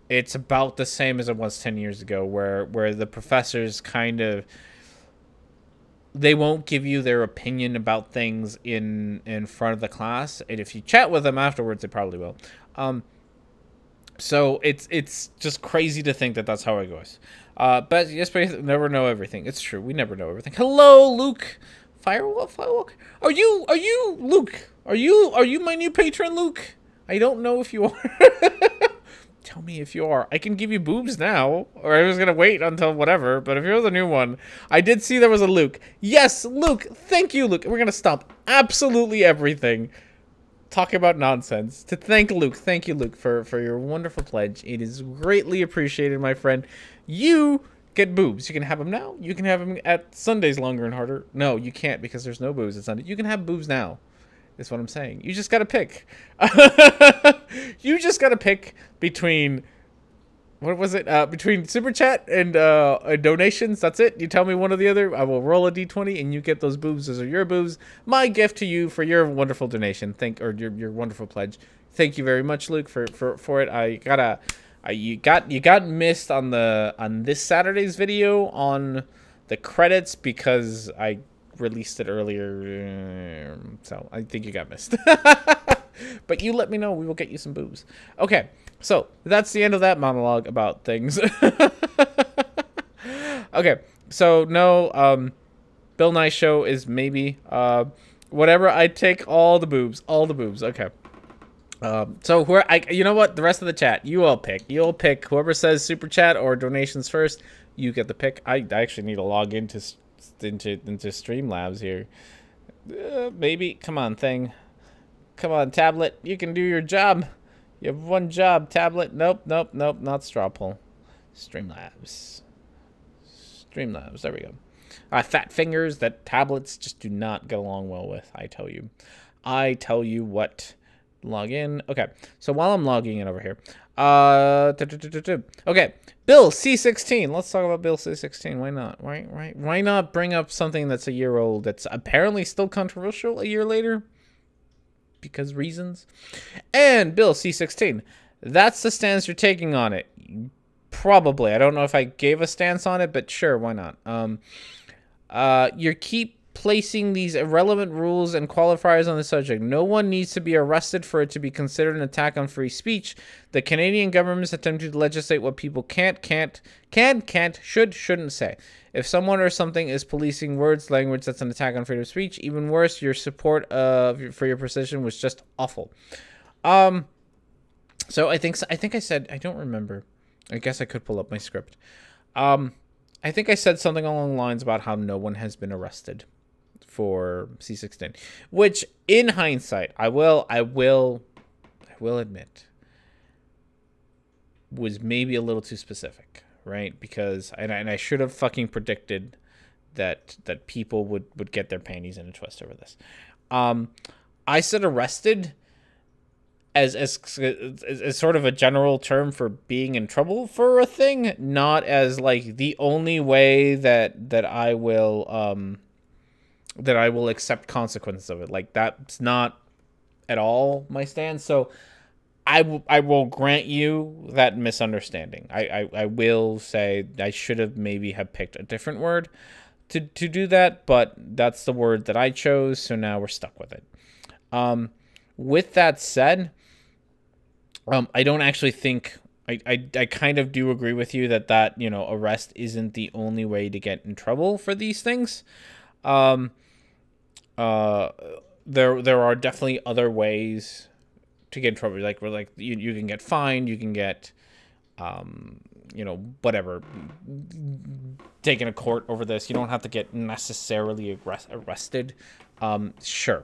it's about the same as it was 10 years ago, where the professors kind of, they won't give you their opinion about things in front of the class, and if you chat with them afterwards, they probably will. So it's just crazy to think that that's how it goes. But yes, but never know everything. It's true. We never know everything. Hello, Luke. Firewalk. Are you Luke? Are you my new patron, Luke? I don't know if you are. Tell me if you are. I can give you boobs now, or I was gonna wait until whatever. But if you're the new one, I did see there was a Luke. Yes, Luke. Thank you, Luke. We're gonna stop absolutely everything. Talk about nonsense to thank Luke. Thank you, Luke, for your wonderful pledge. It is greatly appreciated, my friend. You get boobs. You can have them now. You can have them at Sundays longer and harder. No, you can't because there's no boobs at Sunday. You can have boobs now. Is what I'm saying. You just gotta pick. You just gotta pick between, what was it? Between super chat and donations. That's it. You tell me one or the other. I will roll a d20 and you get those boobs. Those are your boobs. My gift to you for your wonderful donation. Your wonderful pledge. Thank you very much, Luke, for it. You got missed on this Saturday's video on the credits because I released it earlier, so I think you got missed. But you let me know, we will get you some boobs. Okay, so that's the end of that monologue about things. Okay, so no, Bill Nye show is maybe whatever. I take all the boobs. Okay. So you know what, the rest of the chat, you all pick. You'll pick whoever says super chat or donations first. You get the pick. I actually need to log into Streamlabs here. Maybe. Come on, thing. Come on, tablet. You can do your job. You have one job, tablet. Nope. Not straw poll. Streamlabs. There we go. Fat fingers that tablets just do not get along well with. I tell you what. Log in. Okay. So while I'm logging in over here. Okay. Bill C16. Let's talk about Bill C16. Why not? Right. Why not bring up something that's a year old that's apparently still controversial a year later? Because reasons. And Bill C16. That's the stance you're taking on it. Probably. I don't know if I gave a stance on it, but sure, why not? You keep placing these irrelevant rules and qualifiers on the subject. No one needs to be arrested for it to be considered an attack on free speech. The Canadian government's attempting to legislate what people can't, shouldn't say. If someone or something is policing words, language, that's an attack on freedom of speech. Even worse, your support for your position was just awful. So I think I said, I don't remember. I guess I could pull up my script. I think I said something along the lines about how no one has been arrested for C16, which in hindsight, I will admit was maybe a little too specific, right? Because, and I should have fucking predicted that people would get their panties in a twist over this. I said arrested as sort of a general term for being in trouble for a thing, not as like the only way that I will accept consequences of it. Like, that's not at all my stance. So I will grant you that misunderstanding. I will say I should have maybe have picked a different word to do that, but that's the word that I chose, so now we're stuck with it. With that said, I don't actually think I kind of do agree with you that arrest isn't the only way to get in trouble for these things. There are definitely other ways to get in trouble. Like you can get fined, you can get whatever, taken to court over this. You don't have to get necessarily arrested. Sure,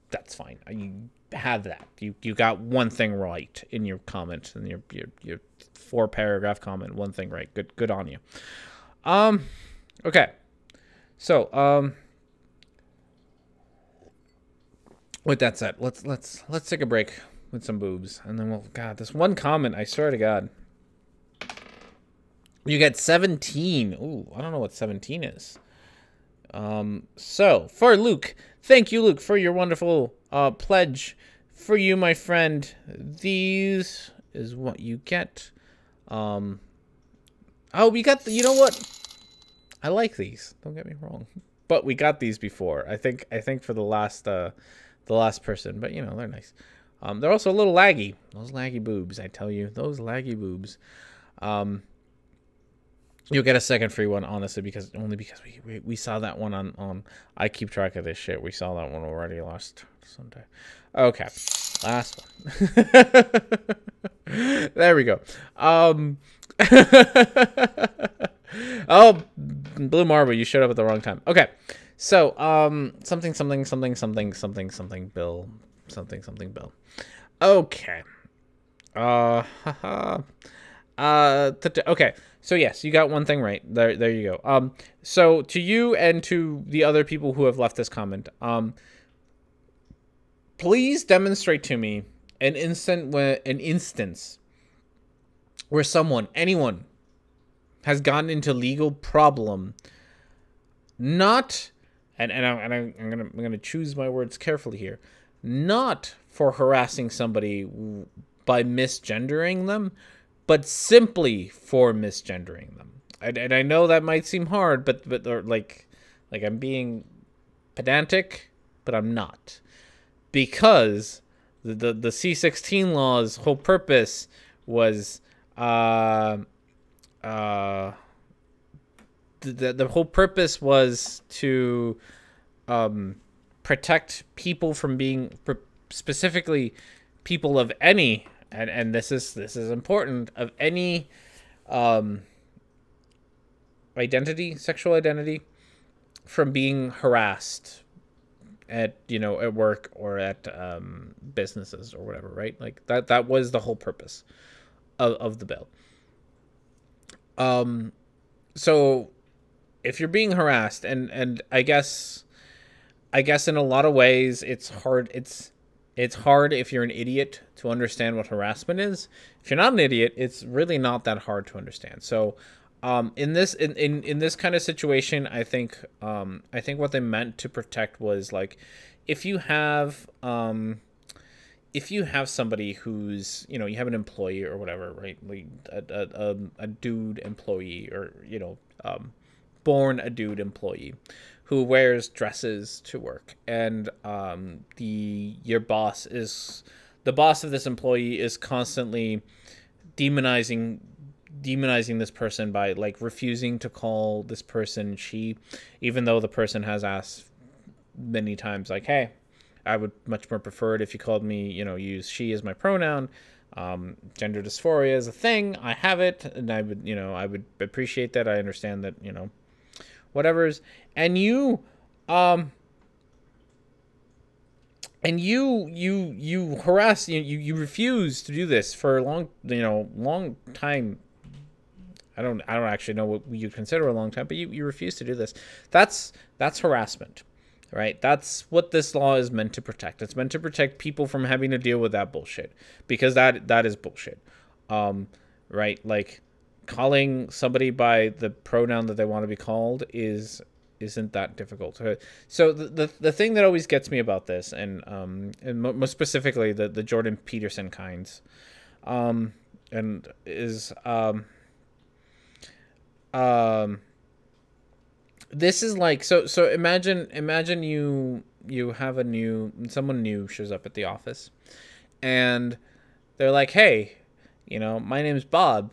that's fine. You have that. You got one thing right in your comment, in your 4-paragraph comment. One thing right. Good on you. Okay. So with that said, let's take a break with some boobs, and then God, this one comment, I swear to God. You get 17. Ooh, I don't know what 17 is. So for Luke, thank you, Luke, for your wonderful pledge. For you, my friend, this is what you get. Oh, we got the, you know what? I like these. Don't get me wrong, but we got these before. I think for the last person, but you know, they're nice. They're also a little laggy. Those laggy boobs, I tell you, those laggy boobs. You'll get a second free one, honestly, because we saw that one on. I keep track of this shit. We saw that one already last Sunday. Okay, last one. There we go. Oh, Blue Marble, you showed up at the wrong time. Okay, so something Bill, something Bill. Okay. Okay. So yes, you got one thing right. There you go. So to you and to the other people who have left this comment, please demonstrate to me an instance where anyone has gotten into legal problem, not, and I'm gonna choose my words carefully here, not for harassing somebody by misgendering them, but simply for misgendering them. And I know that might seem hard, but like I'm being pedantic, but I'm not, because the C16 law's whole purpose was the whole purpose was to protect people from being, specifically people of any, and this is important, of any sexual identity, from being harassed at work or at businesses or whatever, right? Like that was the whole purpose of the bill. So if you're being harassed, and I guess in a lot of ways it's hard. It's hard if you're an idiot to understand what harassment is. If you're not an idiot, it's really not that hard to understand. So in this kind of situation, I think what they meant to protect was, like, if you have somebody who's, you have an employee or whatever, right? Like a dude employee, or born a dude employee who wears dresses to work, and the boss of this employee is constantly demonizing this person by, like, refusing to call this person she, even though the person has asked many times, like, hey, I would much more prefer it if you called me, use she as my pronoun. Gender dysphoria is a thing. I have it, and I would appreciate that. I understand that, whatever's, and you harass, you refuse to do this for a long time. I don't actually know what you consider a long time, but you refuse to do this. That's harassment, right? That's what this law is meant to protect. It's meant to protect people from having to deal with that bullshit, because that is bullshit. Right? Like, calling somebody by the pronoun that they want to be called isn't that difficult. So the thing that always gets me about this, and most specifically the Jordan Peterson kinds, and is this is like, so imagine you have someone new shows up at the office, and they're like, hey, my name's Bob.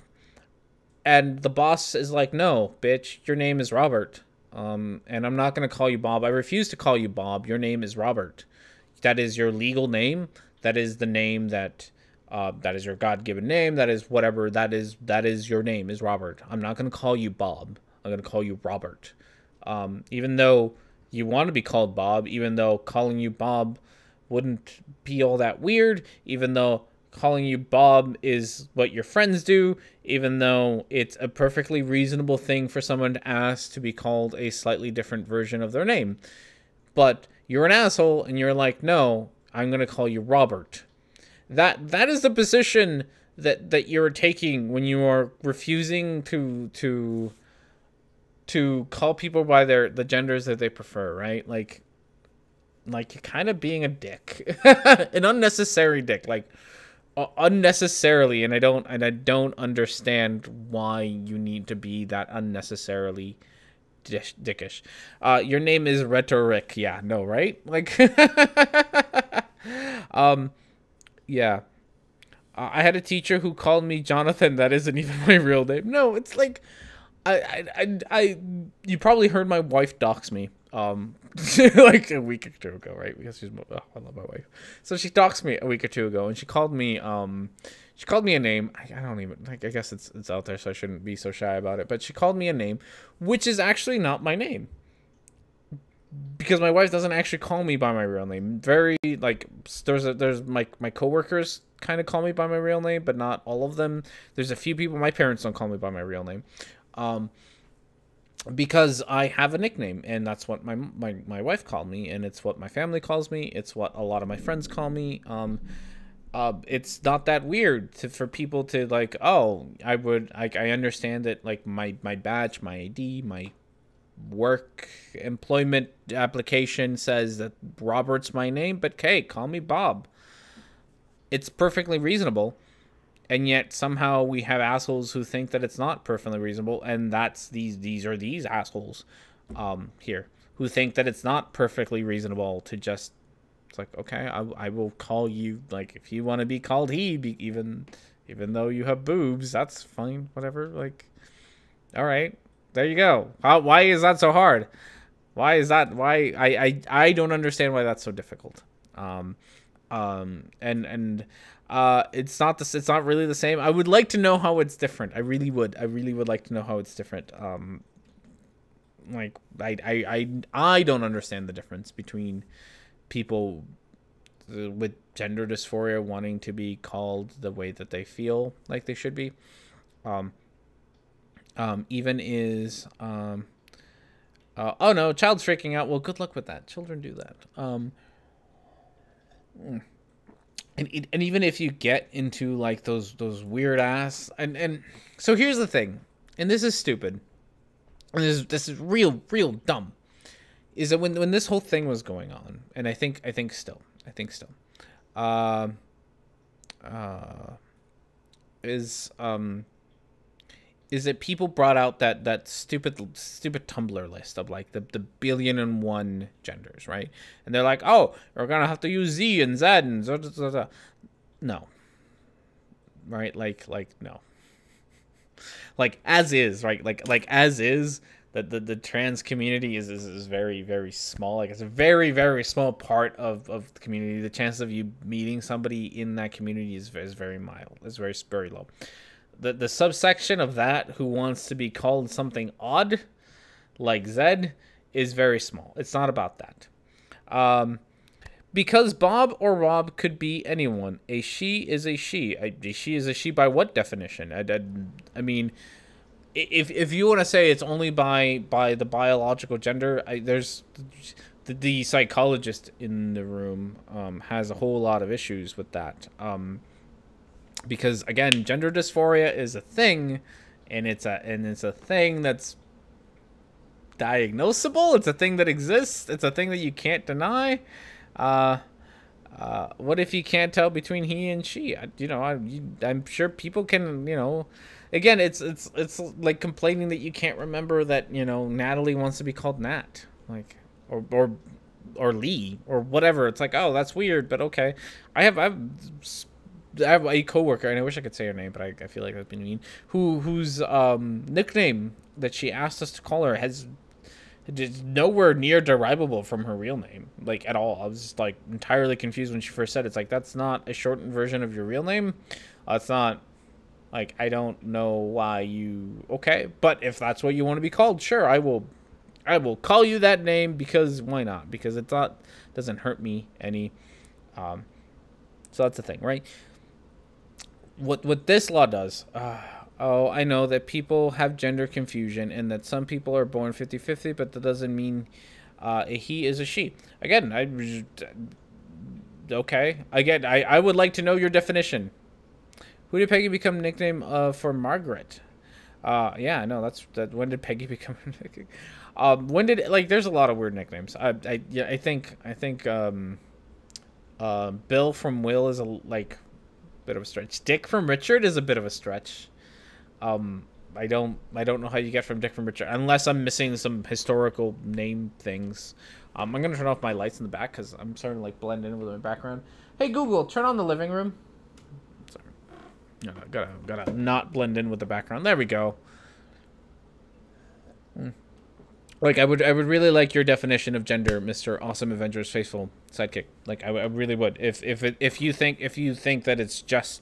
And the boss is like, no, bitch, your name is Robert. And I'm not going to call you Bob. I refuse to call you Bob. Your name is Robert. That is your legal name. That is the name that is your God-given name. That is whatever. That is your name is Robert. I'm not going to call you Bob. I'm going to call you Robert. Even though you want to be called Bob, even though calling you Bob wouldn't be all that weird, even though calling you Bob is what your friends do, even though it's a perfectly reasonable thing for someone to ask to be called a slightly different version of their name. But you're an asshole, and you're like, no, I'm going to call you Robert. That is the position that you're taking when you are refusing to call people by the genders that they prefer, right? Like you're kind of being a dick. An unnecessary dick. Like, unnecessarily, and I don't understand why you need to be that unnecessarily dickish. Your name is Rhetoric. Yeah, no, right? Like, um, yeah. I had a teacher who called me Jonathan. That isn't even my real name. No, it's like, you probably heard my wife dox me. Like a week or two ago, right? Because I love my wife. So she doxed me a week or two ago, and she called me a name. I don't even, like, I guess it's out there, so I shouldn't be so shy about it. But she called me a name, which is actually not my name. Because my wife doesn't actually call me by my real name. Very, like, there's my coworkers kind of call me by my real name, but not all of them. There's a few people. My parents don't call me by my real name, because I have a nickname, and that's what my wife called me, and it's what my family calls me. It's what a lot of my friends call me. It's not that weird for people to, like, oh, I understand that, like, my badge, my ID, my work employment application says that Robert's my name, but hey, call me Bob. It's perfectly reasonable, and yet somehow we have assholes who think that it's not perfectly reasonable, and that's these assholes here who think that it's not perfectly reasonable to just, it's like, okay, I will call you, like, if you want to be called even though you have boobs, that's fine, whatever, like, all right. There you go. Why is that so hard? Why is that? Why I don't understand why that's so difficult. It's not this. It's not really the same. I would like to know how it's different. I really would. I really would like to know how it's different. Like, I don't understand the difference between people with gender dysphoria wanting to be called the way that they feel like they should be. Even is oh no, child's freaking out. Well, good luck with that. Children do that. And even if you get into, like, those weird ass, and so here's the thing, and this is stupid, and this is real dumb, is that when this whole thing was going on, and I think still is that people brought out that stupid Tumblr list of, like, the 1,000,001 genders, right? And they're like, oh, we're gonna have to use Z and Z and no, right? Like no, like, as is, right? Like as is. That the trans community is very small. Like, it's a very small part of the community. The chance of you meeting somebody in that community is very mild. It's very low. The subsection of that who wants to be called something odd, like Zed, is very small. It's not about that. Because Bob or Rob could be anyone. A she is a she. A she is a she by what definition? I mean, if you want to say it's only by the biological gender, there's the psychologist in the room has a whole lot of issues with that. Because, again, gender dysphoria is a thing, and it's a thing that's diagnosable. It's a thing that exists. It's a thing that you can't deny. What if you can't tell between he and she? I'm sure people can. Again, it's like complaining that you can't remember that Natalie wants to be called Nat, like, or Lee or whatever. It's like, oh, that's weird, but okay. I have a coworker, and I wish I could say her name, but I feel like that's been mean. Whose nickname that she asked us to call her has nowhere near derivable from her real name, like, at all. I was just, like, entirely confused when she first said it. It's like, that's not a shortened version of your real name. It's not, like, I don't know why you. Okay, but if that's what you want to be called, sure, I will call you that name, because why not? Because it doesn't hurt me any. So that's the thing, right? What this law does, I know that people have gender confusion, and that some people are born 50-50, but that doesn't mean a he is a she. Again, okay. Again, I would like to know your definition. Who did Peggy become nickname for Margaret? Yeah, no, when did Peggy become a nickname? When did, like, there's a lot of weird nicknames. I think Bill from Will is Bit of a stretch. Dick from Richard is a bit of a stretch. I don't know how you get from Dick from Richard unless I'm missing some historical name things. I'm gonna turn off my lights in the back because I'm starting to like blend in with my background. Hey Google, turn on the living room. Sorry, no, gotta not blend in with the background. There we go. Like I would really like your definition of gender, Mr. Awesome Avengers faithful sidekick. Like I really would. If you think that it's just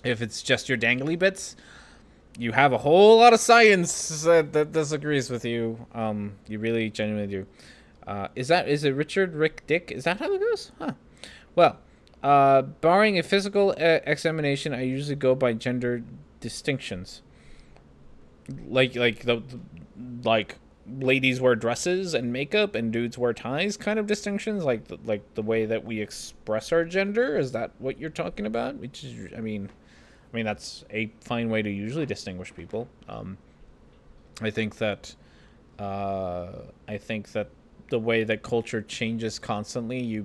your dangly bits, you have a whole lot of science that disagrees with you. You really genuinely do. Is it Richard, Rick, Dick? Is that how it goes? Huh. Well, barring a physical examination, I usually go by gender distinctions. Like ladies wear dresses and makeup and dudes wear ties kind of distinctions, like the way that we express our gender. Is that what you're talking about? Which is, I mean that's a fine way to usually distinguish people. I think that the way that culture changes constantly,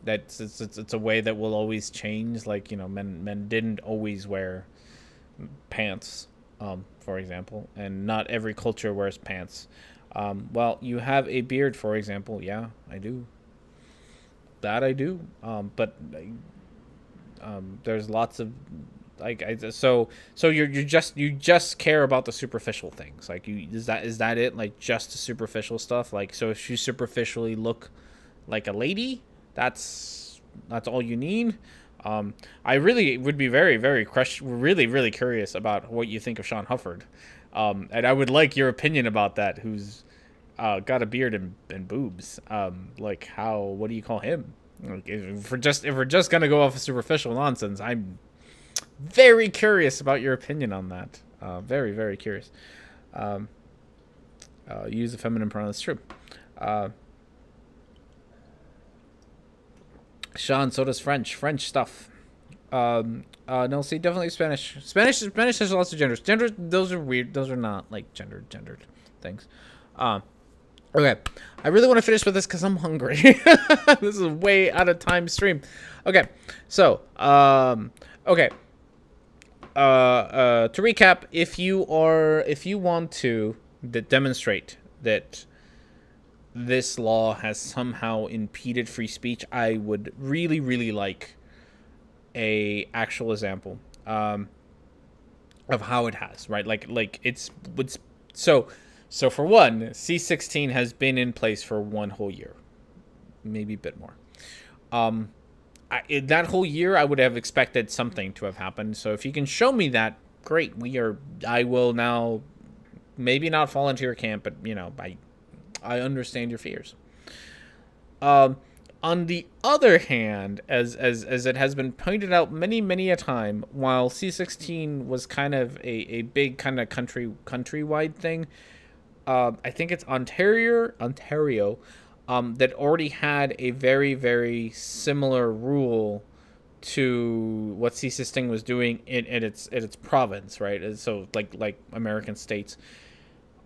it's a way that will always change. Like, you know, men didn't always wear pants, for example, and not every culture wears pants. Well, you have a beard, for example. Yeah, I do. That I do. But there's lots of so you just care about the superficial things. Like, is that it? Like, just the superficial stuff. Like, so if you superficially look like a lady, that's all you need. I really would be very really curious about what you think of Sean Hufford, and I would like your opinion about that. Who's got a beard and boobs? Like, what do you call him? Like, if we're just gonna go off of superficial nonsense, I'm very curious about your opinion on that. Very curious. Use the feminine pronoun. That's true. Sean, so does French stuff. No, see, definitely Spanish. Spanish has lots of genders. Those are weird. Those are not like gendered things. Okay, I really want to finish with this because I'm hungry. This is way out of time stream. Okay, so okay. To recap, if you want to demonstrate that this law has somehow impeded free speech, I would really like a actual example of how it has, right? Like it's so for one, C16 has been in place for 1 whole year, maybe a bit more. In that whole year, I would have expected something to have happened. So if you can show me that, great. I will now maybe not fall into your camp, but you know, I understand your fears. On the other hand, as it has been pointed out many a time, while C16 was kind of a big kind of countrywide thing, I think it's Ontario, that already had a very similar rule to what C16 was doing in its province, right? And so like American states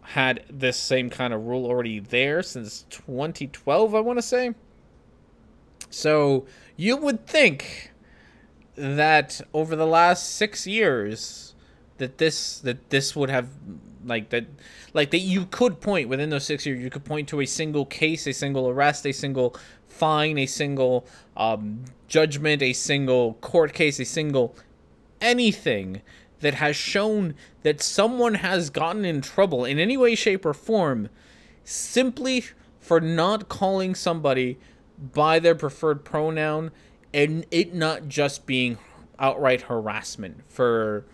had this same kind of rule already there since 2012, I want to say. So you would think that over the last 6 years that this would have that you could point within those 6 years, you could point to a single case, a single arrest, a single fine, a single judgment, a single court case, a single anything that has shown that someone has gotten in trouble in any way, shape, or form simply for not calling somebody by their preferred pronoun, and it not just being outright harassment for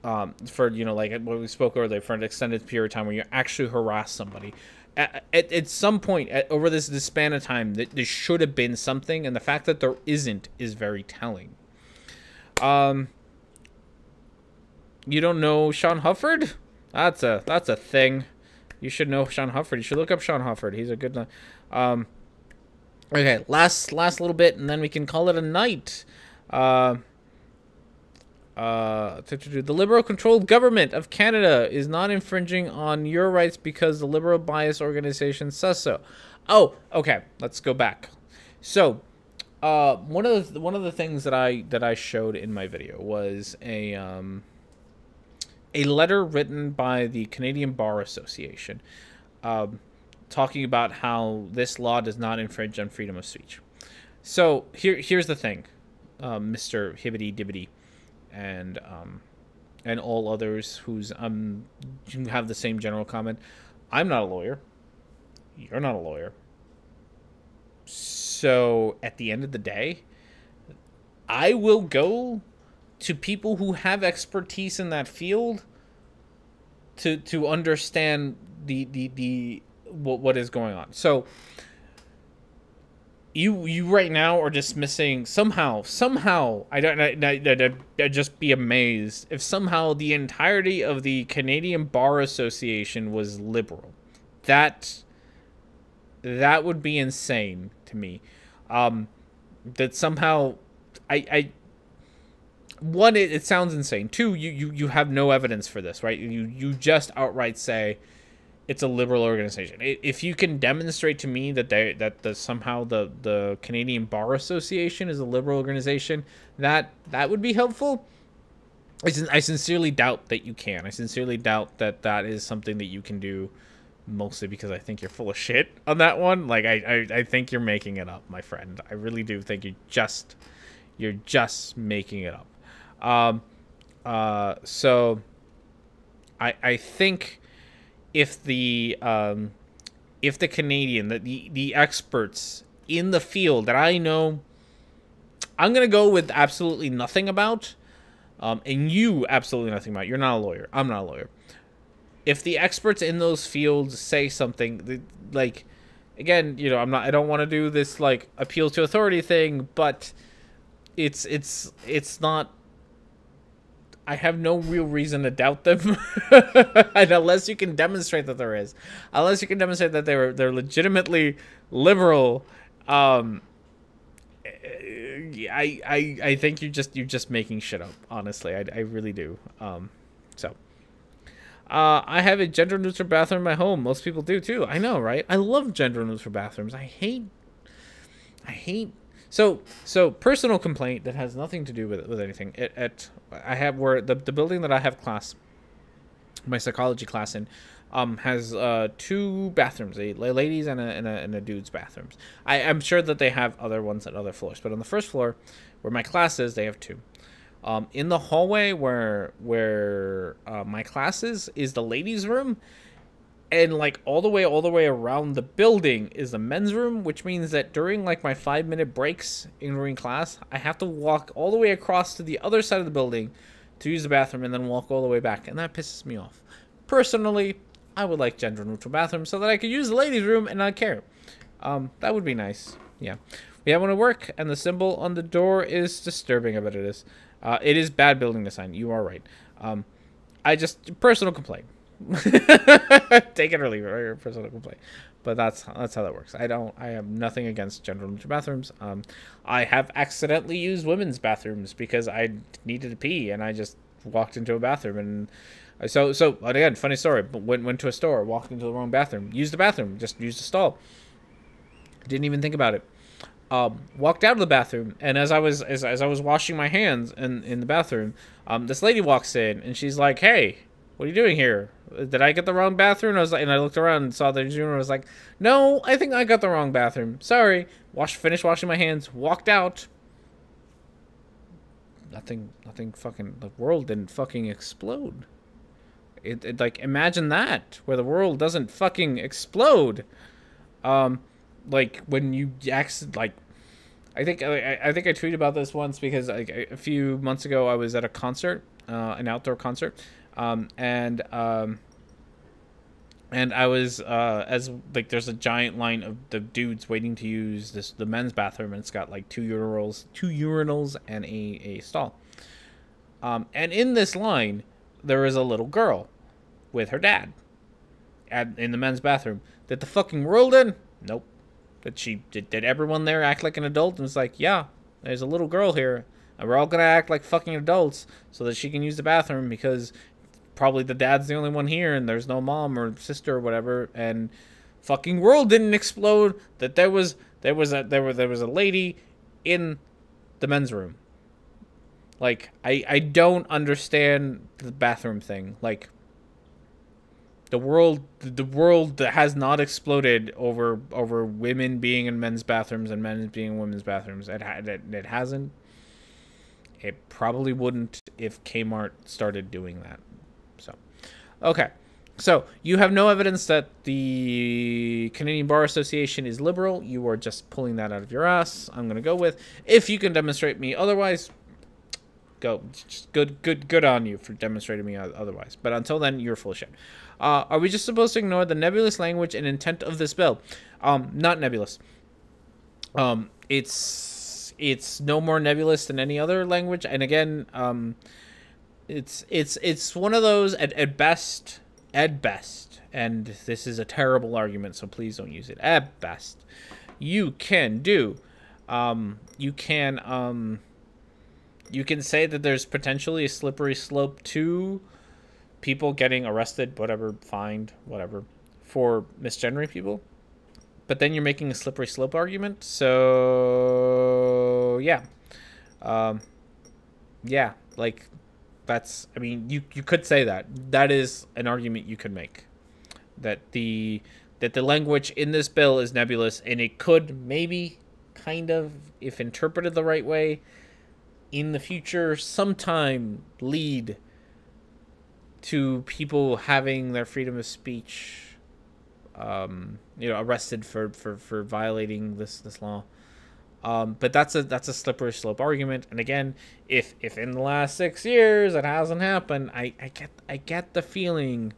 you know, like what we spoke earlier, for an extended period of time where you actually harass somebody. At some point over this span of time, that there should have been something, and the fact that there isn't is very telling. You don't know Sean Hufford? That's a thing. You should know Sean Hufford. You should look up Sean Hufford. He's a good okay, last little bit, and then we can call it a night. The Liberal-controlled government of Canada is not infringing on your rights because the liberal bias organization says so. Oh, okay. Let's go back. So, One of the things that I showed in my video was a letter written by the Canadian Bar Association, talking about how this law does not infringe on freedom of speech. So here's the thing, Mr. Hibbity Dibbity, and all others who's you have the same general comment. I'm not a lawyer. You're not a lawyer. So at the end of the day, I will go to people who have expertise in that field to understand the what is going on. So you right now are dismissing somehow I'd just be amazed if somehow the entirety of the Canadian Bar Association was liberal. That would be insane to me. That somehow one, it sounds insane. Two, you have no evidence for this, right? You just outright say it's a liberal organization. If you can demonstrate to me that somehow the Canadian Bar Association is a liberal organization, that would be helpful. I sincerely doubt that you can. I sincerely doubt that is something that you can do, mostly because I think you're full of shit on that one. Like, I think you're making it up, my friend. I really do think you're just making it up. So I think if the Canadian, the experts in the field that I know, I'm gonna go with absolutely nothing about, and you absolutely nothing about. You're not a lawyer. I'm not a lawyer. If the experts in those fields say something, like, again, you know, I don't want to do this like appeal to authority thing, but it's not. I have no real reason to doubt them, and unless you can demonstrate that there is, unless you can demonstrate that they're legitimately liberal, I think you're just making shit up. Honestly, I really do. So. I have a gender-neutral bathroom in my home. Most people do too. I know, right? I love gender-neutral bathrooms. I hate. So personal complaint that has nothing to do with anything. I have where the building that I have class, my psychology class in, has two bathrooms, a ladies and a dude's bathrooms. I'm sure that they have other ones at other floors, but on the first floor, where my class is, they have two. In the hallway where my class is the ladies' room, and like all the way around the building is the men's room, which means that during like my 5-minute breaks during class, I have to walk all the way across to the other side of the building to use the bathroom and then walk all the way back, and that pisses me off. Personally, I would like gender neutral bathrooms so that I could use the ladies' room and not care. That would be nice. Yeah. We have one at work, and the symbol on the door is disturbing. I bet it is. It is bad building design. You are right. I just personal complaint. Take it or leave it. Right? Personal complaint. But that's how that works. I have nothing against gender neutral bathrooms. I have accidentally used women's bathrooms because I needed to pee and I just walked into a bathroom, and so again, funny story. But went to a store, walked into the wrong bathroom, used the bathroom, just used a stall. Didn't even think about it. Walked out of the bathroom, and as I was washing my hands in the bathroom, this lady walks in, and she's like, "Hey, what are you doing here? Did I get the wrong bathroom?" And I looked around and saw the room, and I was like, "No, I think I got the wrong bathroom. Sorry." Finished washing my hands, walked out. Nothing fucking, the world didn't fucking explode. It like, imagine that, where the world doesn't fucking explode. Like when you like, I think I tweeted about this once because like a few months ago I was at a concert, an outdoor concert, and I was as like, there's a giant line of the dudes waiting to use the men's bathroom, and it's got like two urinals and a stall, and in this line there is a little girl with her dad in the men's bathroom. Did the fucking world end? Nope. But did everyone there act like an adult? And it's like, yeah, there's a little girl here, and we're all gonna act like fucking adults so that she can use the bathroom, because probably the dad's the only one here, and there's no mom or sister or whatever. And fucking world didn't explode. That there was a lady in the men's room. Like, I don't understand the bathroom thing. Like, the world has not exploded over women being in men's bathrooms and men being in women's bathrooms. It hasn't. It probably wouldn't if Kmart started doing that. So, okay. So, you have no evidence that the Canadian Bar Association is liberal. You are just pulling that out of your ass. I'm going to go with, if you can demonstrate me otherwise, go. Just good on you for demonstrating me otherwise. But until then, you're full of shit. Are we just supposed to ignore the nebulous language and intent of this bill? Not nebulous. It's no more nebulous than any other language. And again, it's one of those at best, and this is a terrible argument, so please don't use it. At best, you can say that there's potentially a slippery slope to people getting arrested, whatever, fined, whatever, for misgendering people. But then you're making a slippery slope argument. So, yeah. Yeah, like, that's, I mean, you could say that. That is an argument you could make. That the language in this bill is nebulous, and it could maybe, kind of, if interpreted the right way, in the future, sometime lead to people having their freedom of speech, arrested for violating this law. But that's a slippery slope argument. And again, if in the last 6 years it hasn't happened, I get the feeling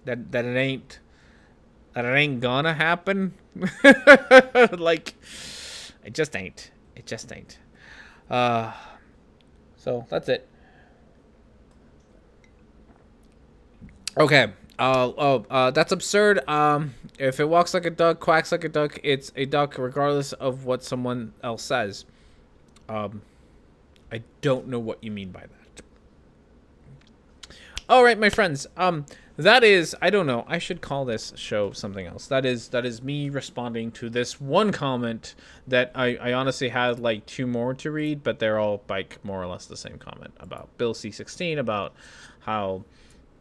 that it ain't gonna happen. Like, it just ain't. So that's it. Okay. That's absurd. If it walks like a duck, quacks like a duck, it's a duck regardless of what someone else says. I don't know what you mean by that. All right, my friends. That is, I don't know. I should call this show something else. That is me responding to this one comment that I honestly had like 2 more to read, but they're all like more or less the same comment about Bill C-16, about how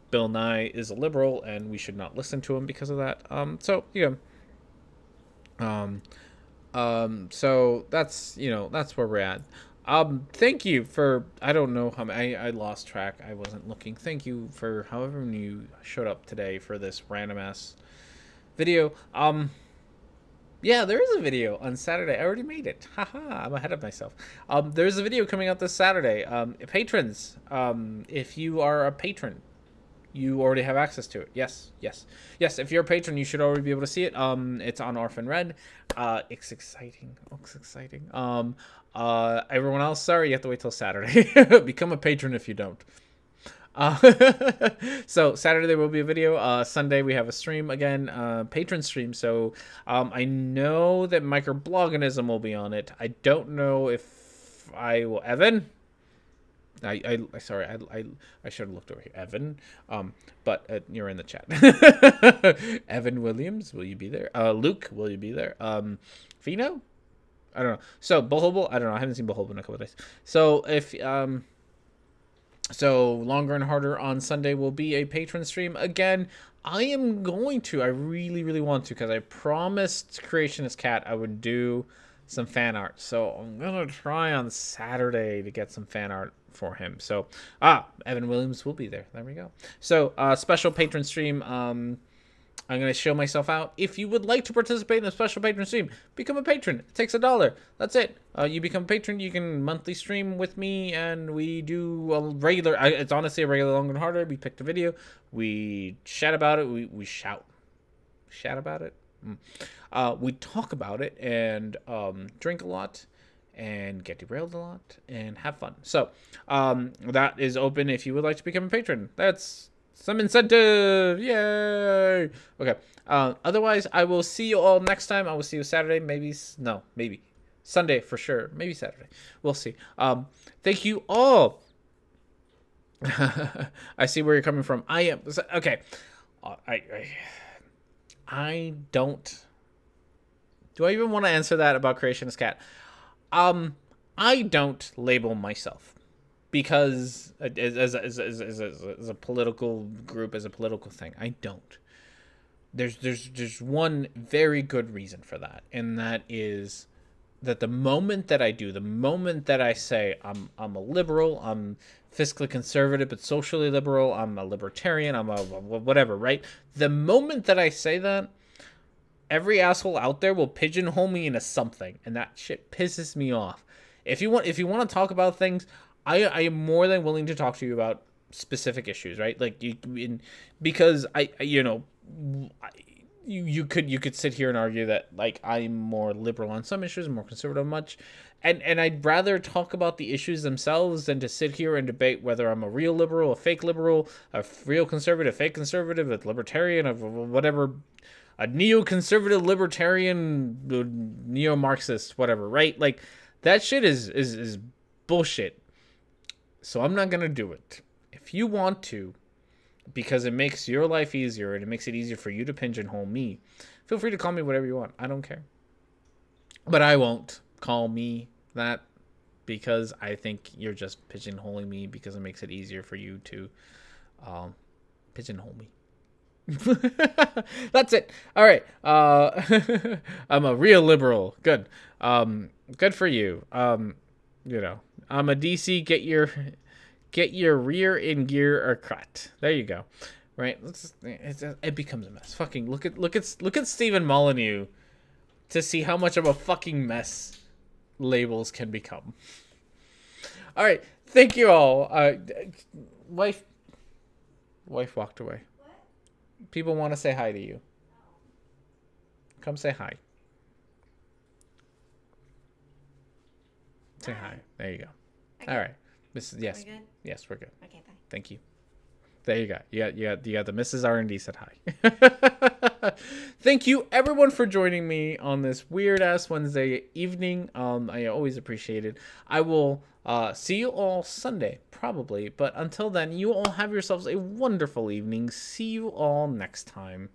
Bill Nye is a liberal and we should not listen to him because of that. So yeah. So that's, that's where we're at. Thank you for, I don't know how many, I lost track. I wasn't looking. Thank you for however many you showed up today for this random ass video. Yeah, there is a video on Saturday. I already made it. Haha, I'm ahead of myself. There's a video coming out this Saturday. Patrons, if you are a patron, you already have access to it. Yes. If you're a patron, you should already be able to see it. It's on Orphan Red. It's exciting. Everyone else, sorry, you have to wait till Saturday. Become a patron if you don't. So Saturday there will be a video. Sunday we have a stream again, patron stream. So I know that microbloganism will be on it. I don't know if I will. Evan. I should have looked over here, Evan. But you're in the chat. Evan Williams, will you be there? Luke, will you be there? Fino, I don't know. So Bohobo, I don't know. I haven't seen Bohobo in a couple of days. So if so Longer and Harder on Sunday will be a patron stream again. I am going to. I really want to, because I promised Creationist Cat I would do some fan art. So I'm gonna try on Saturday to get some fan art for him. So Evan Williams will be there. There we go. So special patron stream. I'm gonna show myself out. If you would like to participate in a special patron stream, become a patron. It takes $1. That's it. You become a patron, you can monthly stream with me, and we do a regular, it's honestly a regular Longer and Harder. We pick the video, we chat about it, we shout about it. We talk about it, and drink a lot, and get derailed a lot, and have fun. So that is open if you would like to become a patron. That's some incentive. Yay. Okay. Otherwise, I will see you all next time. I will see you Saturday. Maybe Sunday for sure. Maybe Saturday. We'll see. Thank you all. I see where you're coming from. I am okay. I don't. Do I even want to answer that about Creationist Cat? I don't label myself because as a political group, as a political thing, I don't. There's one very good reason for that, and that is that the moment that I do, the moment that I say I'm a liberal, I'm fiscally conservative but socially liberal, I'm a libertarian, I'm a whatever, right? The moment that I say that, every asshole out there will pigeonhole me into something, and that shit pisses me off. If you want to talk about things, I am more than willing to talk to you about specific issues, right? Like because you could sit here and argue that like I'm more liberal on some issues, more conservative on much, and I'd rather talk about the issues themselves than to sit here and debate whether I'm a real liberal, a fake liberal, a real conservative, fake conservative, a libertarian, of whatever, a neoconservative, libertarian, neo-Marxist, whatever, right? Like that shit is bullshit. So I'm not gonna do it. If you want to, because it makes your life easier and it makes it easier for you to pigeonhole me, feel free to call me whatever you want. I don't care. But I won't call me that because I think you're just pigeonholing me because it makes it easier for you to pigeonhole me. That's it. All right. I'm a real liberal. Good. Good for you. I'm a DC. Get your rear in gear or cut. There you go. Right. It becomes a mess. Fucking look at Stephen Molyneux to see how much of a fucking mess labels can become. All right. Thank you all. Wife walked away. What? People want to say hi to you. Come say hi. Say hi. There you go. Okay. All right. Yes. We good? Yes, we're good. Okay, bye. Thank you. There you go. You got the Mrs. R&D said hi. Thank you everyone for joining me on this weird ass Wednesday evening. I always appreciate it. I will see you all Sunday probably, but until then, you all have yourselves a wonderful evening. See you all next time.